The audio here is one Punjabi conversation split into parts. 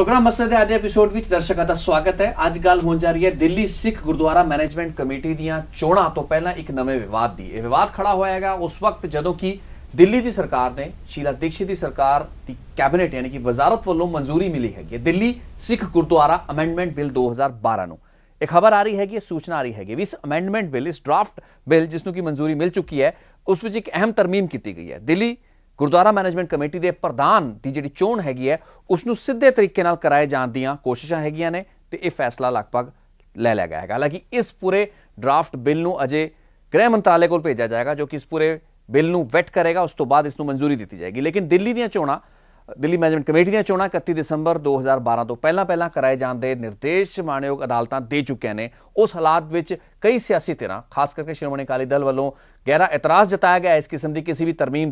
प्रोग्राम मसले दे अज एपीसोड विच दर्शकों का स्वागत है। अज गल होण जा रही है दिल्ली सिख गुरुद्वारा मैनेजमेंट कमेटी दीआं चोणां तो पहला एक नवे विवाद दी। यह विवाद खड़ा होएगा उस वक्त जदों कि दिल्ली की सरकार ने शीला दीक्षित की सरकार की कैबिनेट यानी कि वजारत वालों मंजूरी मिली है दिल्ली सिख गुरुद्वारा अमेंडमेंट बिल 2012 ਨੂੰ। एक खबर आ रही है कि सूचना आ रही है कि इस अमेंडमेंट बिल इस ड्राफ्ट बिल जिसनों की मंजूरी मिल चुकी है उस विच एक अहम तरमीम की गई है। दिल्ली गुरुद्वारा मैनेजमेंट कमेटी के प्रधान की जी चोण हैगी है उसनों सीधे तरीके नाल कराए जाण दीआं कोशिशां हैगियां ने ते इह फैसला लगभग ले लिया गया है। हालांकि इस पूरे ड्राफ्ट बिल नूं अजे गृह मंत्रालय को भेजा जाएगा जो कि इस पूरे बिल नूं वैट करेगा, उस तो बाद इसनूं मंजूरी दी जाएगी। लेकिन दिल्ली दीआं चोणां दिल्ली मैनेजमेंट कमेटी दी चोणां 31 दिसंबर 2012 तो पहला कराए जाने के निर्देश माणयोग अदालतां दे चुकियां ने। उस हालात विच कई सियासी धिरां खास करके श्रोमणी अकाली दल वालों गहरा एतराज़ जताया गया इस किस्म की किसी भी तरमीम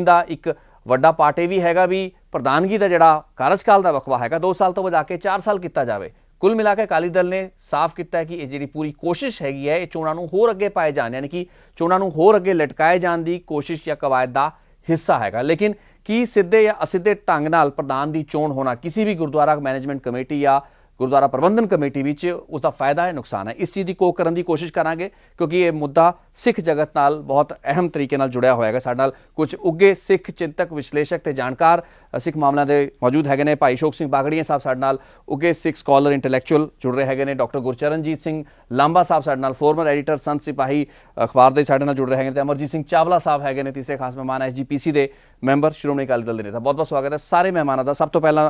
का एक वड्डा पार्ट यह भी हैगा भी प्रधानगी का जिहड़ा कार्यकाल का वकफा हैगा 2 साल तो वधा के 4 साल किया जाए। कुल मिला के अकाली दल ने साफ किया है कि ये जी पूरी कोशिश हैगी है चोणां नूं होर अगे पाए जाने यानी कि चोणां नूं होर अगे लटकाए जाने की कोशिश या कवायद का हिस्सा हैगा। लेकिन की सीधे या असीधे ढंग नाल प्रधान की चोण होना किसी भी गुरुद्वारा मैनेजमेंट कमेटी या गुरुद्वारा प्रबंधन कमेटी विच उसका फायदा है नुकसान है, इस चीज़ की कोक करने की कोशिश करांगे क्योंकि ये मुद्दा सिख जगत नाल बहुत अहम तरीके नाल जुड़िया होएगा। साडे नाल कुछ उगे सिख चिंतक विश्लेषक ते जानकार सिख मामलों के मौजूद है ने। भाई अशोक सिंह बागड़िया साहब साडे नाल उगे सिख स्कॉलर इंटलैक्चुअल जुड़ रहे हैं ने। डॉक्टर गुरचरणजीत सिंह लांबा साहब साडे नाल फॉर्मर एडिटर संत सिपाही अखबार के साडे नाल जुड़ रहे हैं। अमरजीत सिंह चावला साहब है ने तीसरे खास मेहमान SGPC के मैंबर श्रोमणी अकाली दल के नेता। बहुत बहुत स्वागत है सारे मेहमानों का। सब तो पहला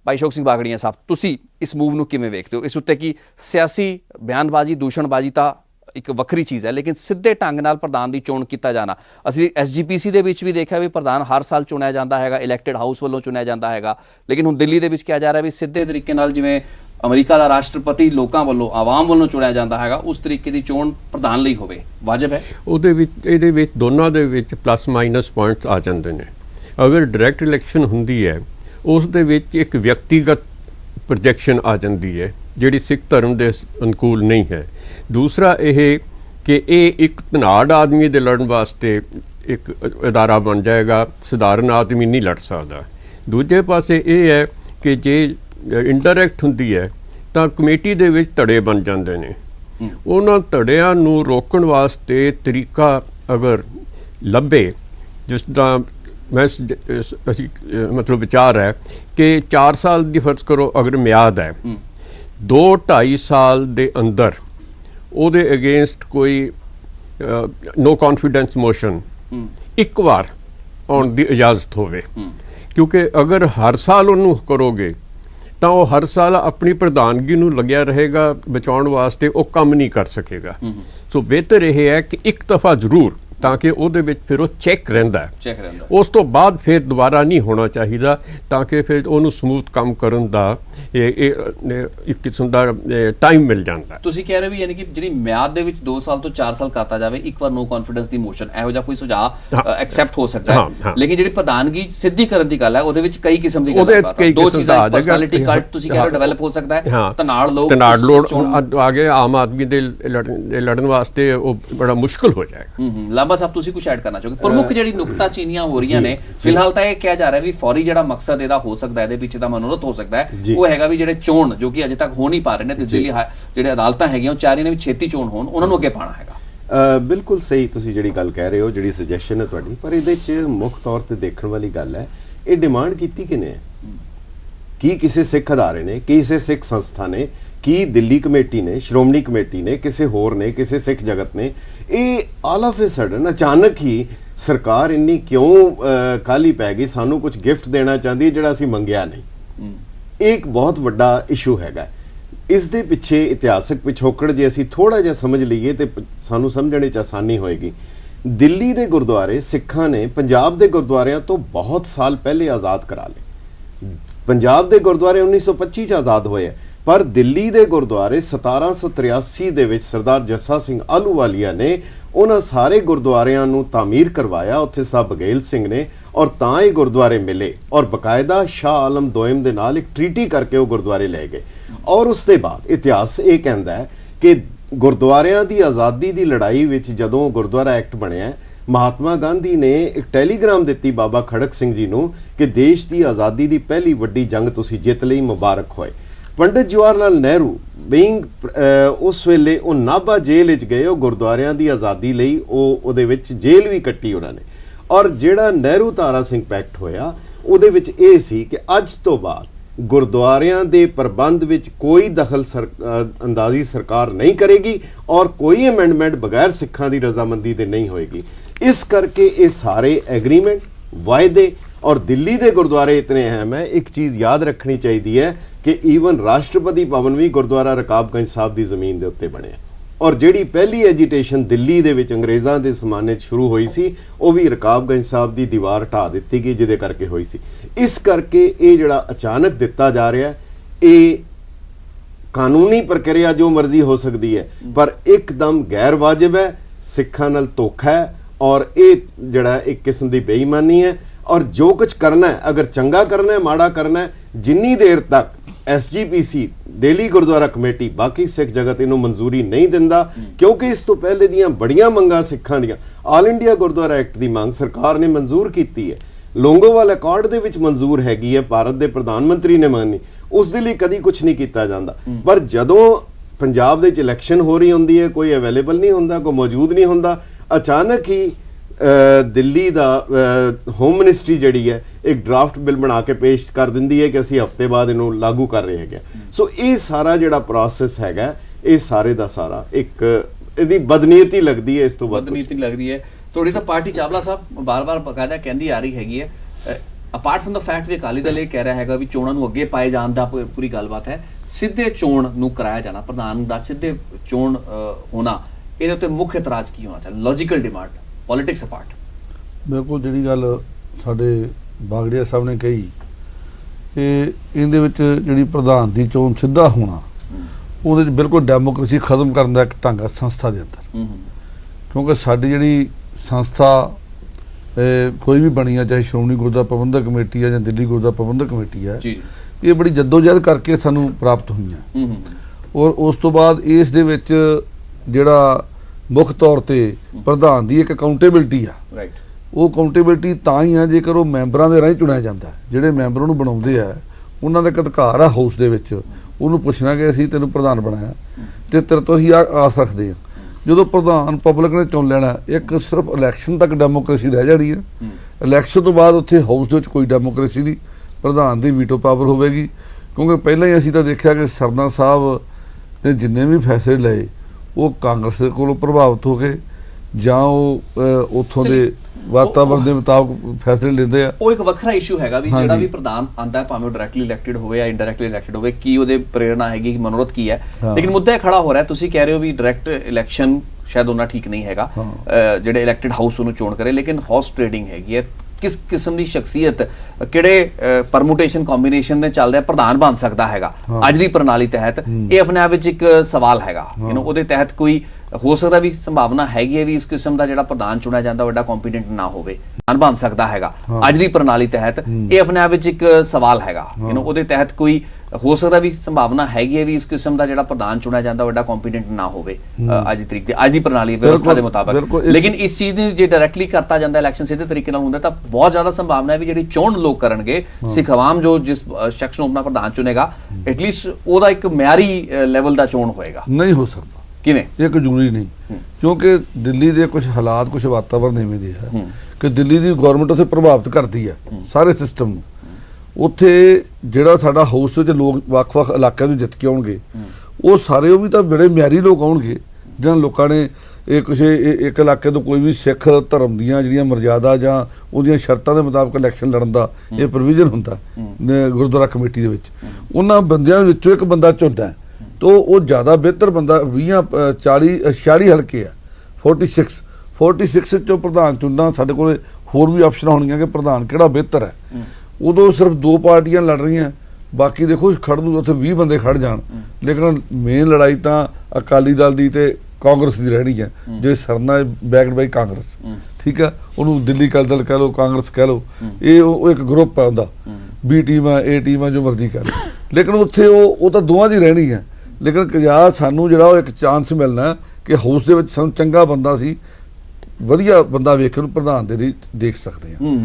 भाई अशोक सिंह बागड़िया साहब तुसी इस मूव नूं किवें वेखदे हो? इस उत्ते की सियासी बयानबाजी दूषणबाजी तो एक वक्री चीज़ है लेकिन सीधे ढंग नाल प्रधान की चोण किया जाना असीं SGPC दे विच भी देखा भी प्रधान हर साल चुनिया जाता है, इलैक्टेड हाउस वालों चुनिया जाता है। लेकिन हुण दिल्ली दे विच कहा जा रहा है भी सीधे तरीके नाल जिवें अमरीका का राष्ट्रपति लोगों वालों आवाम वालों चुनिया जाता है उस तरीके की चोण प्रधान लई होवे वाजिब है? ਉਹਦੇ ਵਿੱਚ ਦੋਨਾਂ ਦੇ ਵਿੱਚ ਪਲੱਸ ਮਾਈਨਸ ਪੁਆਇੰਟਸ ਆ ਜਾਂਦੇ ਨੇ। अगर डायरैक्ट इलैक्शन ਹੁੰਦੀ ਹੈ ਉਸ ਦੇ ਵਿੱਚ ਇੱਕ ਵਿਅਕਤੀਗਤ ਪ੍ਰੋਜੈਕਸ਼ਨ ਆ ਜਾਂਦੀ ਹੈ ਜਿਹੜੀ ਸਿੱਖ ਧਰਮ ਦੇ ਅਨੁਕੂਲ ਨਹੀਂ ਹੈ। ਦੂਸਰਾ ਇਹ ਕਿ ਇਹ ਇੱਕ ਧਨਾੜ ਆਦਮੀ ਦੇ ਲੜਨ ਵਾਸਤੇ ਇੱਕ ਅਦਾਰਾ ਬਣ ਜਾਏਗਾ, ਸਧਾਰਨ ਆਦਮੀ ਨਹੀਂ ਲੜ ਸਕਦਾ। ਦੂਜੇ ਪਾਸੇ ਇਹ ਹੈ ਕਿ ਜੇ ਇੰਡਾਇਰੈਕਟ ਹੁੰਦੀ ਹੈ ਤਾਂ ਕਮੇਟੀ ਦੇ ਵਿੱਚ ਧੜੇ ਬਣ ਜਾਂਦੇ ਨੇ। ਉਹਨਾਂ ਧੜਿਆਂ ਨੂੰ ਰੋਕਣ ਵਾਸਤੇ ਤਰੀਕਾ ਅਗਰ ਲੱਭੇ ਜਿਸ ਦਾ मैं मतलब विचार है कि 4 साल की फर्ज करो अगर म्याद है 2-2.5 साल के अंदर ਉਹਦੇ अगेंस्ट कोई नो कॉन्फिडेंस मोशन एक बार आने की इजाजत होवे क्योंकि अगर हर साल उन्होंने करोगे तो वो हर साल अपनी प्रधानगी नूं लग्या रहेगा बचाउण वास्ते वो काम नहीं कर सकेगा। सो बेहतर यह है कि एक दफ़ा जरूर ताकि ਉਹਦੇ ਵਿੱਚ ਫਿਰ ਉਹ ਚੈੱਕ ਰਹਿੰਦਾ ਉਸ ਤੋਂ ਬਾਅਦ ਫਿਰ ਦੁਬਾਰਾ ਨਹੀਂ ਹੋਣਾ ਚਾਹੀਦਾ ਤਾਂ ਕਿ ਫਿਰ ਉਹਨੂੰ ਸਮੂਥ ਕੰਮ ਕਰਨ ਦਾ ਇੱਕ ਕਿਸਮ ਦਾ ਟਾਈਮ ਮਿਲ ਜਾਂਦਾ। ਤੁਸੀਂ ਕਹਿ ਰਹੇ ਵੀ ਯਾਨੀ ਕਿ ਜਿਹੜੀ ਮਿਆਦ ਦੇ ਵਿੱਚ 2 ਸਾਲ ਤੋਂ 4 ਸਾਲ ਕਰਤਾ ਜਾਵੇ ਇੱਕ ਵਾਰ ਨੋ ਕੌਨਫੀਡੈਂਸ ਦੀ ਮੋਸ਼ਨ ਇਹੋ ਜਿਹਾ ਕੋਈ ਸੁਝਾਅ ਐਕਸੈਪਟ ਹੋ ਸਕਦਾ ਹੈ। ਲੇਕਿਨ ਜਿਹੜੀ ਪ੍ਰਧਾਨਗੀ ਸਿੱਧੀ ਕਰਨ ਦੀ ਗੱਲ ਹੈ ਉਹਦੇ ਵਿੱਚ ਕਈ ਕਿਸਮ ਦੀ ਗੱਲ ਹੈ। ਦੋ ਚੀਜ਼ਾਂ ਪਰਸਨੈਲਿਟੀ ਕਲਟ ਤੁਸੀਂ ਕਹਿ ਰਹੇ ਡਿਵੈਲਪ ਹੋ ਸਕਦਾ ਹੈ ਤਨਾੜ ਲੋਕ ਆਗੇ ਆਮ ਆਦਮੀ ਦੇ ਲੜਨ ਵਾਸਤੇ ਉਹ ਬੜਾ ਮੁਸ਼ਕਲ ਹੋ ਜਾਏਗਾ। ਲਾਂਬਾ ਸਾਹਿਬ ਤੁਸੀਂ ਕੁਝ ਐਡ ਕਰਨਾ ਚਾਹੋਗੇ? ਪ੍ਰਮੁੱਖ ਜਿਹੜੀ ਨੁਕਤਾਚੀਨੀਆਂ ਹੋ ਰਹੀਆਂ ਨੇ ਫਿਲਹਾਲ ਤਾਂ ਇਹ ਕਿਹਾ ਜਾ ਰਿਹਾ ਵੀ ਫੌਰੀ ਜਿਹੜਾ ਮਕਸਦ ਇਹਦਾ ਹੋ ਸਕਦਾ ਇਹਦੇ ਪਿੱਛੇ ਦਾ ਮਨੋਰਥ ਹੋ ਸਕਦਾ ਹੈ ਉਹ ਹੈਗਾ ਵੀ ਜਿਹੜੇ ਚੋਣ ਜੋ ਕਿ ਅਜੇ ਤੱਕ ਹੋ ਨਹੀਂ ਪਾ ਰਹੇ ਨੇ ਦਿੱਲੀ ਜਿਹੜੇ ਅਦਾਲਤਾਂ ਹੈਗੀਆਂ ਉਹ ਚਾਹ ਰਹੀਆਂ ਨੇ ਵੀ ਛੇਤੀ ਚੋਣ ਹੋਣ ਉਹਨਾਂ ਨੂੰ ਅੱਗੇ ਪਾਣਾ ਹੈਗਾ। ਬਿਲਕੁਲ ਸਹੀ ਤੁਸੀਂ ਜਿਹੜੀ ਗੱਲ ਕਹਿ ਰਹੇ ਹੋ ਜਿਹੜੀ ਸੁਜੈਸ਼ਨ ਹੈ ਤੁਹਾਡੀ ਪਰ ਇਹਦੇ 'ਚ ਮੁੱਖ ਤੌਰ ਤੇ ਦੇਖਣ ਵਾਲੀ ਗੱਲ ਹੈ ਇਹ ਡਿਮਾਂਡ ਕੀਤੀ ਕਿਨੇ ਹੈ ਕੀ ਕਿਸੇ ਸਿੱਖ ਅਦਾਰੇ ਨੇ ਕਿਸੇ ਸਿੱਖ ਸੰਸਥਾ ਨੇ ਕੀ ਦਿੱਲੀ ਕਮੇਟੀ ਨੇ ਸ਼੍ਰੋਮਣੀ ਕਮੇਟੀ ਨੇ ਕਿਸੇ ਹੋਰ ਨੇ ਕਿਸੇ ਸਿੱਖ ਜਗਤ ਨੇ ਇਹ ਆਲ ਆਫ ਅ ਸਡਨ ਅਚਾਨਕ ਹੀ ਸਰਕਾਰ ਇੰਨੀ ਕਿਉਂ ਕਾਹਲੀ ਪੈ ਗਈ ਸਾਨੂੰ ਕੁਝ ਗਿਫਟ ਦੇਣਾ ਚਾਹੁੰਦੀ ਜਿਹੜਾ ਅਸੀਂ ਮੰਗਿਆ ਨਹੀਂ। ਇਹ ਇੱਕ ਬਹੁਤ ਵੱਡਾ ਇਸ਼ੂ ਹੈਗਾ। ਇਸ ਦੇ ਪਿੱਛੇ ਇਤਿਹਾਸਕ ਪਿਛੋਕੜ ਜੇ ਅਸੀਂ ਥੋੜਾ ਜਿਹਾ ਸਮਝ ਲਈਏ ਤੇ ਸਾਨੂੰ ਸਮਝਣੇ 'ਚ ਆਸਾਨੀ ਹੋਏਗੀ। ਦਿੱਲੀ ਦੇ ਗੁਰਦੁਆਰੇ ਸਿੱਖਾਂ ਨੇ ਪੰਜਾਬ ਦੇ ਗੁਰਦੁਆਰਿਆਂ ਤੋਂ ਬਹੁਤ ਸਾਲ ਪਹਿਲੇ ਆਜ਼ਾਦ ਕਰਾ ਲਏ। ਪੰਜਾਬ ਦੇ ਗੁਰਦੁਆਰੇ 1925 'ਚ ਆਜ਼ਾਦ ਹੋਏ ਪਰ ਦਿੱਲੀ ਦੇ ਗੁਰਦੁਆਰੇ 1783 ਦੇ ਵਿੱਚ ਸਰਦਾਰ ਜੱਸਾ ਸਿੰਘ ਆਹਲੂਵਾਲੀਆ ਨੇ ਉਹਨਾਂ ਸਾਰੇ ਗੁਰਦੁਆਰਿਆਂ ਨੂੰ ਤਾਮੀਰ ਕਰਵਾਇਆ ਉੱਥੇ ਸਾਹਿਬ ਬਘੇਲ ਸਿੰਘ ਨੇ ਔਰ ਤਾਂ ਇਹ ਗੁਰਦੁਆਰੇ ਮਿਲੇ ਔਰ ਬਕਾਇਦਾ ਸ਼ਾਹ ਆਲਮ ਦੋਇਮ ਦੇ ਨਾਲ ਇੱਕ ਟ੍ਰੀਟੀ ਕਰਕੇ ਉਹ ਗੁਰਦੁਆਰੇ ਲੈ ਗਏ। ਔਰ ਉਸ ਦੇ ਬਾਅਦ ਇਤਿਹਾਸ ਇਹ ਕਹਿੰਦਾ ਹੈ ਕਿ ਗੁਰਦੁਆਰਿਆਂ ਦੀ ਆਜ਼ਾਦੀ ਦੀ ਲੜਾਈ ਵਿੱਚ ਜਦੋਂ ਗੁਰਦੁਆਰਾ ਐਕਟ ਬਣਿਆ महात्मा गांधी ने एक टैलीग्राम दिती बाबा खड़क सिंह जी नूं कि देश की आज़ादी की पहली वड्डी जंग तुसीं जित लई, मुबारक होए। पंडित जवाहर लाल नेहरू बीइंग उस वेले वो नाभा जेल च गए, गुरुद्वारियां दी आज़ादी लई ਉਹਦੇ ਵਿੱਚ जेल भी कट्टी उन्होंने। और ਜਿਹੜਾ नेहरू तारा सिंह पैक्ट होया ਉਹਦੇ ਵਿੱਚ ਇਹ ਸੀ कि अज तो बाद गुरुद्वारियां दे प्रबंध विच कोई दखल अंदाजी सरकार नहीं करेगी और कोई अमेंडमेंट बगैर सिखां दी रजामंदी दे नहीं होएगी। इस करके ये सारे एग्रीमेंट, वायदे और दिल्ली दे गुरुद्वारे इतने अहम है। एक चीज़ याद रखनी चाहिए है कि ईवन राष्ट्रपति भवन भी गुरुद्वारा रकाबगंज साहब की जमीन के उत्ते बने। और जिहड़ी पहली एजीटेशन दिल्ली दे विच अंग्रेज़ां दे ज़माने शुरू हुई सी, वो भी रकाबगंज साहब की दीवार ढा दित्ती गई जिहदे करके हुई सी। इस करके ये जिहड़ा अचानक दिता जा रहा है, ये कानूनी प्रक्रिया जो मर्जी हो सकती है, पर एकदम गैर वाजिब है, सिखां नाल धोखा है और ये जिहड़ा एक किस्म की बेईमानी है। और जो कुछ करना है, अगर चंगा करना है, माड़ा करना है, जिन्नी देर तक SGPC दिल्ली गुरुद्वारा कमेटी बाकी सिख जगत इनू मंजूरी नहीं दिंदा, क्योंकि इस तो पहले दियां बड़ियां मंगां सिखां दियां ऑल इंडिया गुरुद्वारा एक्ट की मांग सरकार ने मंजूर की है, लोंगोवाल अकॉर्ड दे विच मंजूर हैगी है, भारत के प्रधानमंत्री ने मानी, उस दे लई कदी कुछ नहीं किया जाता। पर जदों पंजाब दे विच इलैक्शन हो रही होंदी है, कोई अवेलेबल नहीं होंदा, कोई मौजूद नहीं होंदा, अचानक ही दिल्ली दा होम मिनिस्ट्री जिहड़ी है एक ड्राफ्ट बिल बना के पेश कर दिंदी है कि असीं हफ्ते बाद इनू लागू कर रहे हैं। सो ये सारा जिहड़ा प्रोसैस हैगा, ये सारे दा सारा एक इहदी बदनीयती लगदी है। इस तो बदनीयती लगदी है थोड़ी। तो पार्टी चावला साहब बार बार बकायदा कहती आ रही हैगी है, अपार्ट फ्रॉम द फैक्ट भी अकाली दल ये कह रहा हैगा भी चोणां नूं अगे पाए जाण दा पूरी गलबात है, सिद्धे चोण नूं कराया जाना, प्रधान दा सिद्धे चोण होना, इहदे उत्ते मुख्य इतराज की होना चाहिए, लॉजिकल डिमांड पॉलिटिक्स अपार्ट। बिल्कुल जिहड़ी गल साडे बागड़िया साहब ने कही कि इहदे विच जिहड़ी प्रधान दी चोण सिद्धा होना, ਉਹਦੇ 'ਚ बिल्कुल डेमोक्रेसी खत्म करने का एक ढंग है संस्था के अंदर। क्योंकि साडी जिहड़ी संस्था कोई भी बनी है, चाहे श्रोमणी गुरुद्वारा प्रबंधक कमेटी है या दिल्ली गुरुद्वारा प्रबंधक कमेटी है, ये बड़ी जद्दोजहद करके सानू प्राप्त हुई है। और उस तो बाद इस दे विच जिहड़ा मुख तौर पर प्रधान की एक अकाउंटेबिलिटी है, वो अकाउंटेबिलिटी तां ही है जेकर वो मैंबरां दे राਹੀਂ चुनिया जाता है। जिहड़े मैंबर उहनूं बनाउंदे आ, उन्हां दा इक अधिकार है हाउस दे विच उहनूं पुछना कि असीं तैनूं प्रधान बनाया ते तेरे तो असीं आस रखदे हां। ਜਦੋਂ ਪ੍ਰਧਾਨ ਪਬਲਿਕ ਨੇ ਚੁਣ ਲੈਣਾ, ਇੱਕ ਸਿਰਫ ਇਲੈਕਸ਼ਨ ਤੱਕ ਡੈਮੋਕ੍ਰੇਸੀ ਰਹਿ ਜਾਣੀ ਹੈ। ਇਲੈਕਸ਼ਨ ਤੋਂ ਬਾਅਦ ਉੱਥੇ ਹਾਊਸ ਦੇ ਵਿੱਚ ਕੋਈ ਡੈਮੋਕ੍ਰੇਸੀ ਨਹੀਂ, ਪ੍ਰਧਾਨ ਦੀ ਵੀਟੋ ਪਾਵਰ ਹੋਵੇਗੀ। ਕਿਉਂਕਿ ਪਹਿਲਾਂ ਹੀ ਅਸੀਂ ਤਾਂ ਦੇਖਿਆ ਕਿ ਸਰਦਾਰ ਸਾਹਿਬ ਨੇ ਜਿੰਨੇ ਵੀ ਫੈਸਲੇ ਲਏ ਉਹ ਕਾਂਗਰਸ ਦੇ ਕੋਲੋਂ ਪ੍ਰਭਾਵਿਤ ਹੋ ਕੇ ਜਾਂ ਉਹ ਉੱਥੋਂ ਦੇ ਵਾਤਾਵਰਨ ਦੇ ਮੁਤਾਬਕ ਫੈਸਲੇ ਲੈਂਦੇ ਆ। ਉਹ ਇੱਕ ਵੱਖਰਾ ਇਸ਼ੂ ਹੈਗਾ ਵੀ ਜਿਹੜਾ ਵੀ ਪ੍ਰਧਾਨ ਆਂਦਾ ਹੈ, ਭਾਵੇਂ ਉਹ ਡਾਇਰੈਕਟਲੀ ਇਲੈਕਟਡ ਹੋਵੇ ਜਾਂ ਇਨਡਾਇਰੈਕਟਲੀ ਇਲੈਕਟਡ ਹੋਵੇ, ਕੀ ਉਹਦੇ ਪ੍ਰੇਰਣਾ ਹੈਗੀ, ਕਿ ਮਨੋਰਥ ਕੀ ਹੈ। ਲੇਕਿਨ ਮੁੱਦਾ ਇਹ ਖੜਾ ਹੋ ਰਿਹਾ, ਤੁਸੀਂ ਕਹਿ ਰਹੇ ਹੋ ਵੀ ਡਾਇਰੈਕਟ ਇਲੈਕਸ਼ਨ ਸ਼ਾਇਦ ਉਹਨਾਂ ਠੀਕ ਨਹੀਂ ਹੈਗਾ, ਜਿਹੜੇ ਇਲੈਕਟਡ ਹਾਊਸ ਉਹਨੂੰ ਚੋਣ ਕਰੇ, ਲੇਕਿਨ ਹਾਊਸ ਟ੍ਰੇਡਿੰਗ ਹੈਗੀ ਹੈ। किस किस्म की शख्सियत किहड़े परमुटेशन कॉम्बीनेशन ने चल रहा प्रधान बन सकता हैगा अज दी प्रणाली तहत, ये अपने आप विच एक सवाल हैगा। उहदे तहत कोई हो सकता भी संभावना हैगी है भी इस किस्म का जिहड़ा प्रधान चुनिया जाता वड्डा कॉम्पीटेंट ना होवे, प्रधान बन सकता हैगा अज दी प्रणाली तहत, ये अपने आप विच एक सवाल हैगा। उहदे तहत कोई हो सकता भी संभावना हैगी है भी इस किस्म का जिहड़ा प्रधान चुनिया जाता वड्डा कॉम्पीटेंट ना होवे अज दी तरीके अज दी प्रणाली व्यवस्था के मुताबिक। लेकिन इस चीज़ ने जे डायरैक्टली करता जाता इलैक्शन सीधे तरीके नाल हुंदा तां बहुत ज़्यादा संभावना है भी जिहड़ी चोण लोग करनगे, सिख आवाम जो जिस शख्स नूं अपना प्रधान चुनेगा एटलीस्ट ओहदा एक मियारी लैवल दा चोण होएगा। नहीं हो सकता किवें, एक जरूरी नहीं, क्योंकि दिल्ली के कुछ हालात कुछ वातावरण इवें दे है कि दिल्ली की गौरमेंट उत्थे प्रभावित करती है सारे सिस्टम नूं। उत्थे जिहड़ा साडा हाउस विच लोग ਵੱਖ-ਵੱਖ इलाकों में जित के आउणगे, वो सारे वो भी तो बड़े म्यारी लोग आउणगे जिन्हां लोकां ने एक एक इलाके तो कोई भी सिख धर्म दीयां जिहड़ियां मर्यादा जां उहदियां शर्तां दे मुताबिक इलैक्शन लड़न दा ये प्रोविजन हुंदा गुरुद्वारा कमेटी दे विच। उन्हां बंदियां विचों एक बंदा चुनदा है, तो वो ज़्यादा बेहतर बंदा 46 हल्के है 46 चो प्रधान चुनना साडे कोल होर भी ऑप्शन होणगियां कि प्रधान किहड़ा बेहतर है। उदों सिर्फ 2 पार्टियां लड़ रही हैं, बाकी देखो खड़ नूं उत्थे 20 बंदे खड़ जाण, लेकिन मेन लड़ाई तां अकाली दल दी ते कांग्रेस की रहनी है, जो सरना बैक्ड बाई कांग्रेस। ठीक है, उन्होंने दिल्ली अकाली दल कह लो, कांग्रेस कह लो, ये एक ग्रुप है उनका, बी टीम है, ए टीम है, जो मर्जी कह लो, लेकिन उत्थे वो तो दोवां दी रहनी है। लेकिन या सानू जिहड़ा एक चांस मिलना कि हाउस दे विच सानू चंगा बंदा सी ਵਧੀਆ ਬੰਦਾ ਵੇਖ ਕੇ ਉਹਨੂੰ ਪ੍ਰਧਾਨ ਦੇ ਲਈ ਦੇਖ ਸਕਦੇ ਹਾਂ।